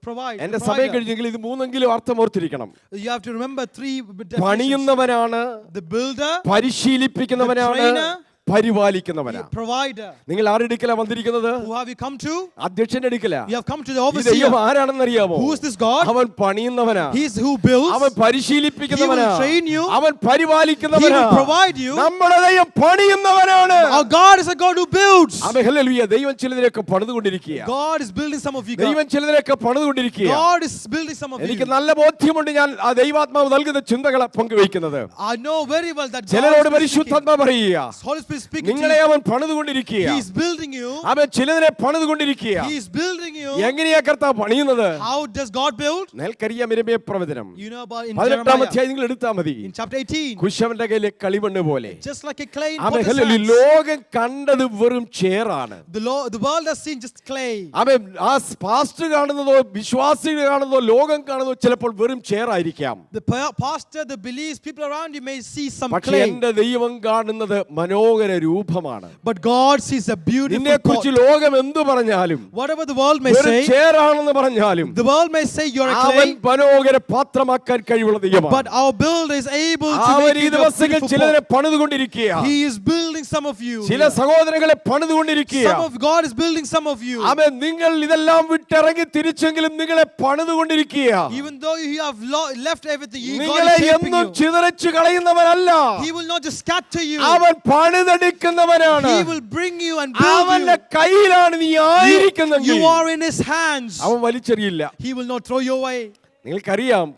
provides. എന്റെ സമയം കഴിഞ്ഞെങ്കിൽ ഇത് 3 അർത്ഥം ഓർത്തിരിക്കണം. You have to remember 3 definitions. പണിയുന്നവനാണ്, The builder, പരിശീലിപ്പിക്കുന്നവനാണ്, the trainer, പരിപാലിക്കുന്നവനാണ്. provider. നിങ്ങൾ ആരുടെ അടുക്കലാ വന്നിരിക്കുന്നത്? Who have you come to? അധ്യക്ഷന്റെ അടുക്കലാ. You have come to the ഈ overseer. ദൈവം ആരാണെന്ന് അറിയാമോ? Who is this God? അവൻ പണിയുന്നവനാ. He is who builds. അവൻ പരിശീലിപ്പിക്കുന്നവനാ. He will train you. അവൻ പരിപാലിക്കുന്നവനാ. He will provide you. നമ്മുടെ ദൈവം പണിയുന്നവനാണ്. Our God is a God who builds. Hallelujah. ദൈവം ചിലതിനൊക്കെ പണിതുകൊണ്ടിരിക്കുക. God is building some of you. ദൈവം ചിലതിനൊക്കെ പണിതുകൊണ്ടിരിക്കുക. God is building some of you. എനിക്ക് നല്ല ബോധ്യമുണ്ട്. ഞാൻ ആ ദൈവാത്മാവ് നൽകുന്ന ചിന്തകളെ പങ്കുവയ്ക്കുന്നത്. I know very well that God ചിലരോട് is speaking. പരിശുദ്ധാത്മാവ് പറയുക, Holy Spirit speaking to നിങ്ങളെ you. അവൻ പണിതുകൊണ്ടിരിക്കുക. He is building you. അവൻ ചിലതിനെ പണിതുകൊണ്ടിരിക്കുക. He is building you. എങ്ങനെയാ കർത്താവ് പണിയുന്നത്? How does God build? നിങ്ങൾക്കറിയാം യിരെമ്യാ പ്രവചനം You know about in 18-ാം Jeremiah. അധ്യായം നിങ്ങൾ എടുത്താൽ മതി. In chapter 18. കുശവന്റെ കയ്യിലെ കളിമണ്ണ് പോലെ. Just like a clay in അവൻ potter's hands. ലോകം കണ്ടത് വെറും ചേറാണ്. The world has seen just clay. അവൻ ആ പാസ്റ്റർ കാണുന്നതോ വിശ്വാസികൾ കാണുന്നതോ ലോകം കാണുന്നതോ ചിലപ്പോൾ വെറും ചേറായിരിക്കാം. The pastor, the believers, people around you may see some പക്ഷേ clay. എന്റെ ദൈവം കാണുന്നത് മനോഹര മനോഹര രൂപമാണ്. But God sees a beautiful നിന്നെക്കുറിച്ച് pot. ലോകം എന്തു പറഞ്ഞാലും, Whatever the world may ഒരു say, ചേറാണെന്ന് പറഞ്ഞാലും, the world may say you're a അവൻ clay, മനോഹര പാത്രമാക്കാൻ കഴിവുള്ള ദൈവമാണ്. but our builder is able to അവൻ make ഈ it a ദിവസങ്ങൾ beautiful ചിലരെ pot. പണിതുകൊണ്ടിരിക്കുക. He is building some of you. ചില സഹോദരങ്ങളെ പണിതുകൊണ്ടിരിക്കുക. Some of God is building some of you. അവൻ നിങ്ങൾ ഇതെല്ലാം വിട്ടിറങ്ങി തിരിച്ചെങ്കിലും നിങ്ങളെ പണിതുകൊണ്ടിരിക്കുക. Even though you have left everything, God നിങ്ങളെ is shaping എന്നും you. ചിതറിച്ചു കളയുന്നവനല്ല. He will not just scatter you. അവൻ പണിതെടുക്കുന്നവനാണ്. He will bring you and build അവന്റെ you. കയ്യിലാണ് നീ ആയിരിക്കുന്നെങ്കിൽ You are in his hands. അവൻ വലിച്ചെറിയില്ല. He will not throw you away. നിങ്ങൾക്കറിയാം,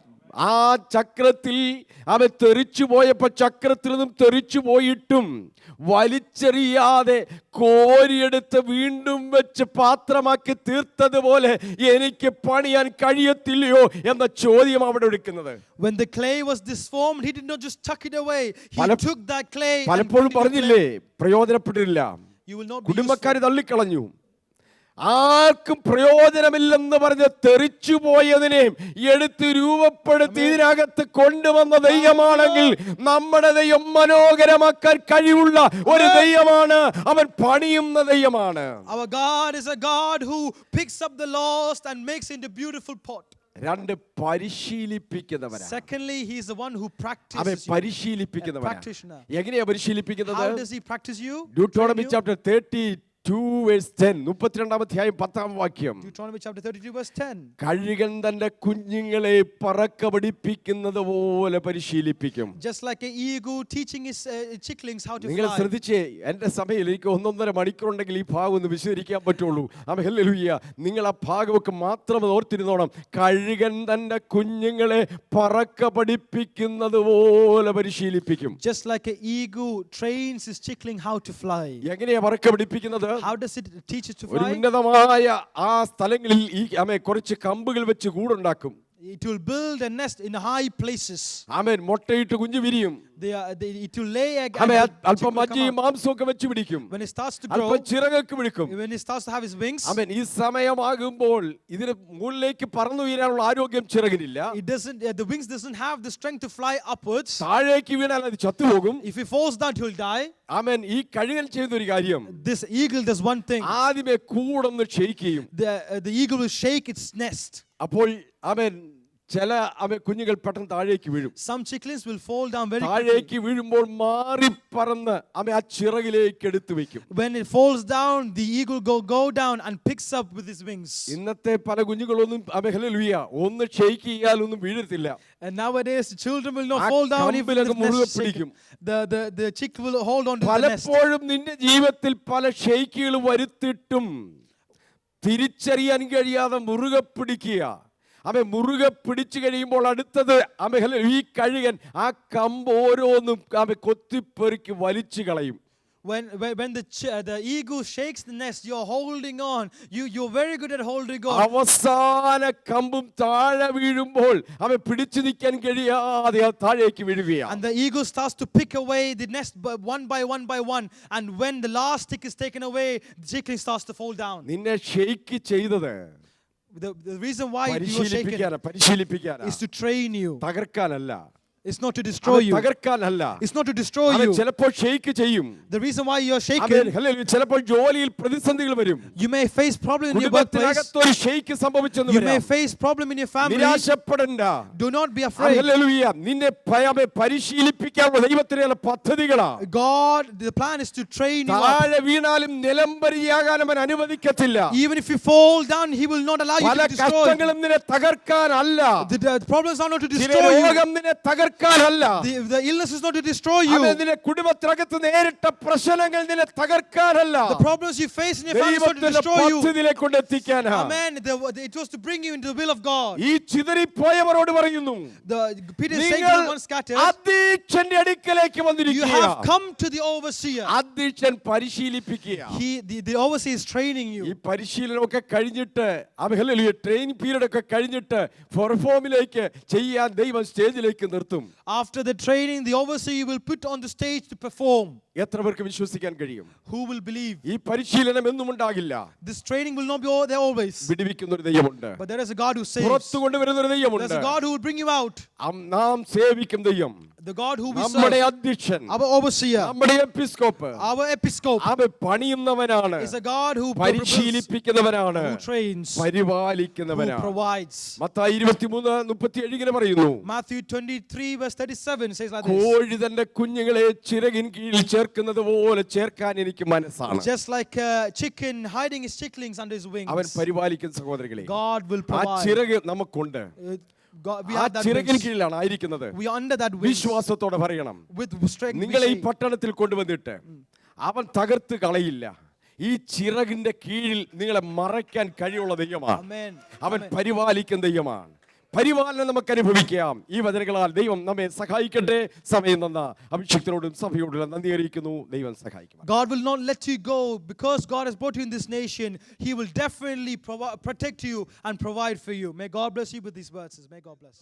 ആ ചക്രത്തിൽ അവൻ തെറിച്ചു പോയപ്പോ ചക്രത്തിൽ നിന്നും തെറിച്ചു പോയിട്ടും വലിച്ചെറിയാതെ കോരിയെടുത്ത് വീണ്ടും വെച്ച് പാത്രമാക്കി തീർത്തതുപോലെ എനിക്ക് പണിയാൻ കഴിയത്തില്ലയോ എന്ന ചോദ്യം അവിടെ എടുക്കുന്നത്. When the clay was disformed, he did not just tuck it away. He took that clay. പലപ്പോഴും പറഞ്ഞില്ലേ, പ്രയോജനപ്പെട്ടില്ല. You will not be കുടുംബക്കാർ തള്ളിക്കളഞ്ഞു. ആർക്കും പ്രയോജനമില്ലെന്ന് പറഞ്ഞ് തെറിച്ചുപോയതിനെ എടുത്ത് രൂപപ്പെടുത്തി ഇതിനകത്ത് കൊണ്ടുവന്ന ദൈവമാണെങ്കിൽ നമ്മുടെ ദൈവം മനോഹരമാക്കാൻ കഴിവുള്ള ഒരു ദൈവമാണ്. അവൻ പണിയുന്ന ദൈവമാണ്. Our God is a God who picks up the lost and makes into beautiful pot. രണ്ട് പരിശീലിപ്പിക്കുന്നവനാണ്. Secondly, he is the one who അവൻ practices you. പരിശീലിപ്പിക്കുന്നവനാണ്. Practitioner. എങ്ങനെയാ പരിശീലിപ്പിക്കുന്നത്? How does he practice you? Deuteronomy chapter 32 verse 10, 32-ാം അധ്യായം 10-ാം വാക്യം. Deuteronomy chapter 32 verse 10. കഴുകൻ തന്റെ കുഞ്ഞുങ്ങളെ പറക്ക പഠിപ്പിക്കുന്നത് പോലെ പരിശീലിപ്പിക്കും. Just like an eagle teaching his chicklings how to നിങ്ങൾ fly. ശ്രദ്ധിച്ചേ, എന്റെ സഭയിൽ എനിക്ക് 1.5 മണിക്കൂറുണ്ടെങ്കിൽ ഈ ഭാഗം ഒന്ന് വിശദീകരിക്കാൻ പറ്റുള്ളൂ. ഹല്ലേലൂയ. നിങ്ങൾ ആ ഭാഗമൊക്കെ മാത്രം ഓർത്തിരുന്നോണം. കഴുകൻ തന്റെ കുഞ്ഞുങ്ങളെ പറക്ക പഠിപ്പിക്കുന്നത് പോലെ പരിശീലിപ്പിക്കും. Just like an eagle trains his chickling how to fly. എങ്ങനെയാ പറക്ക പഠിപ്പിക്കുന്നത്? How does it teach it to ഒരു fly? ഉന്നതമായ ആ സ്ഥലങ്ങളിൽ ഈ കുറച്ച് കമ്പുകൾ വെച്ച് കൂടുണ്ടാക്കും. It will build a nest in high places. ആമേൻ. മുട്ടയിട്ട് കുഞ്ഞു വിരിയും. It will lay egg. ആമേൻ. അല്പം മജ്ജയും മാംസമൊക്കെ വെച്ച് പിടിക്കും. When it starts to grow, അല്പം ചിറകൊക്കെ പിടിക്കും. when it starts to have its wings, ആമേൻ. ഈ സമയമാകുമ്പോൾ ഇതിന് മുകളിലേക്ക് പറന്നു വീഴാനുള്ള ആരോഗ്യം ചിറകിനില്ല. the wings doesn't have the strength to fly upwards. താഴേക്ക് വീണാൽ അത് ചത്തുപോകും. If it falls down, it will die. ആമേൻ. ഈ കഴുകൻ ചെയ്യുന്ന ഒരു കാര്യം, This eagle does one thing. ആദ്യമേ കൂടൊന്ന് ഷെയ്ക്ക് ചെയ്യും. The eagle will shake its nest. അപ്പോൾ ആമേൻ ചില കുഞ്ഞുങ്ങൾ പെട്ടെന്ന് താഴേക്ക് വീഴും. Some chicklings will fall down very quickly. താഴേക്ക് വീഴുമ്പോൾ മാറി പറന്ന് ആ ചിറകിലേക്ക് എടുത്തു വെക്കും. When it falls down, the eagle go down and picks up with his wings. ഇന്നത്തെ പല കുഞ്ഞുങ്ങളൊന്നും ഹല്ലേലൂയ ഒന്ന് ഷെയ്ക്ക് ചെയ്യാൽ ഒന്നും വീഴത്തില്ല. And nowadays the children will not fall down if the nest is shaken. The chick will hold on to the nest. പലപ്പോഴും നിന്റെ ജീവിതത്തിൽ പല ഷെയ്ക്കുകൾ വരുത്തിയിട്ടും തിരിച്ചറിയാൻ കഴിയാതെ മുറുകെ പിടിക്കുക. അവൻ മുറുകെ പിടിച്ചു കഴിയുമ്പോൾ അടുത്തത് ഈ കഴുകൻ ആ കമ്പ് ഓരോന്നും കൊത്തിപ്പെറുക്കി വലിച്ചു കളയും. When the eagle shakes the nest, you're holding on. You're very good at holding on. അവസാന കമ്പും താഴെ വീഴുമ്പോൾ അവൻ പിടിച്ചു നിൽക്കാൻ കഴിയാതെ താഴേക്ക് വീഴുകയാണ്. And the eagle starts to pick away the nest one by one. And when the last stick is taken away, the chickling starts to fall down. നിന്നെ ഷെയ്ക്ക് ചെയ്തത് The reason why you are shaken പരിശീലിപ്പിക്കാനാ, is to train you. തകർക്കാനല്ല. It's not to destroy you. തകർക്കാനല്ല. It's not to destroy you. ചിലപ്പോൾ shake ചെയ്യും. The reason why you are shaken, ചിലപ്പോൾ ജോലിയിൽ പ്രതിസന്ധികൾ വരും. you may face problem in your workplace. ഒരു shake സംഭവിച്ചെന്ന് You വരാം. may face problem in your family. നിരാശപ്പെടണ്ട. Do not be afraid. Hallelujah. നിന്നെ പരിശീലിപ്പിക്കാനുള്ള ദൈവത്തിന്റെ പദ്ധതികളാണ്. God, the plan is to train you up. താഴെ വീണാലും നിലംപരിയാകാൻ അവൻ അനുവദിക്കത്തില്ല. Even if you fall down, he will not allow you പല to destroy. കഷ്ടങ്ങളും നിന്നെ തകർക്കാനല്ല. The problems are not to ചില destroy you. രോഗം നിന്നെ തകർക്കാനല്ല. The illness is not to destroy you. നിന്റെ കുടുംബത്തിനകത്ത് നേരിട്ട പ്രശ്നങ്ങൾ നിന്നെ തകർക്കാനല്ല. The problems you face in your family is not to destroy you. പദ്ധതിയിലേക്ക് കൊണ്ടെത്തിക്കാനാ. Amen. It was to bring you into the will of God. ഈ ചിതറിപ്പോയവരോട് പറയുന്നു, Peter is saying to the one scattered, അധ്യക്ഷന്റെ അടുക്കലേക്ക് you വന്നിരിക്കുക. have come to the overseer. അധ്യക്ഷൻ പരിശീലിപ്പിക്കുക. The overseer is training ഈ you. പരിശീലനമൊക്കെ കഴിഞ്ഞിട്ട് training period ഒക്കെ കഴിഞ്ഞിട്ട് പെർഫോമിലേക്ക് ചെയ്യാൻ ദൈവം സ്റ്റേജിലേക്ക് നിർത്തും. After the training, the overseer will put on the stage to perform. എത്ര പേർക്ക് വിശ്വസിക്കാൻ കഴിയും? Who will believe? ഈ പരിശീലനം എന്നും ഉണ്ടാകില്ല. This training will not be there always. വിടുവിക്കുന്ന ഒരു ദൈവമുണ്ട്. But there is a God who saves. പുറത്തു കൊണ്ടുവരുന്ന ഒരു ദൈവമുണ്ട്. There's a God who will bring you out. നാം സേവിക്കും ദൈവം The God who we നമ്മുടെ serve, അധ്യക്ഷൻ, our overseer, നമ്മുടെ എപ്പിസ്കോപ്പ്, our episcope, അവൻ പണിയുന്നവനാണ്, is a God who പരിശീലിപ്പിക്കുന്നവനാണ്, who trains, who പരിപാലിക്കുന്നവനാണ്. provides. Mathai 23:37 ഇങ്ങനെ പറയുന്നു, Matthew 23 verse 37 says like this. കോഴി തന്റെ കുഞ്ഞുങ്ങളെ ചിറകിൻ കീഴിൽ ചേർക്കുന്നത് പോലെ ചേർക്കാൻ എനിക്ക് മനസ്സാണ്. Just like a chicken hiding his chicklings under his wings, അവൻ പരിപാലിക്കുന്ന സഹോദരങ്ങളെ, God will ആ provide. ചിറക് നമുക്കുണ്ട്. We ആ have that ചിറകിൻ wings. കീഴിലാണ് ആയിരിക്കുന്നത്. We are under that wings. വിശ്വാസത്തോടെ പറയണം, With strength we നിങ്ങളെ ഈ say, പട്ടണത്തിൽ കൊണ്ടുവന്നിട്ട് അവൻ തകർത്ത് കളയില്ല. ഈ ചിറകിന്റെ കീഴിൽ നിങ്ങളെ മറയ്ക്കാൻ കഴിയുള്ള ദൈവമാണ്. Amen. അവൻ Amen. പരിപാലിക്കുന്ന ദൈവമാണ്. പരിപാലനം നമുക്ക് അനുഭവിക്കാം. ഈ വചനങ്ങളാൽ ദൈവം നമ്മെ സഹായിക്കട്ടെ. സമയം തന്ന അഭിഷിക്തരോടും സഭയോടും നന്ദി അറിയിക്കുന്നു. ദൈവം സഹായിക്കും. God will not let you go because God has brought you in this nation. He will definitely protect you and provide for you. May God bless you with these verses. May God bless.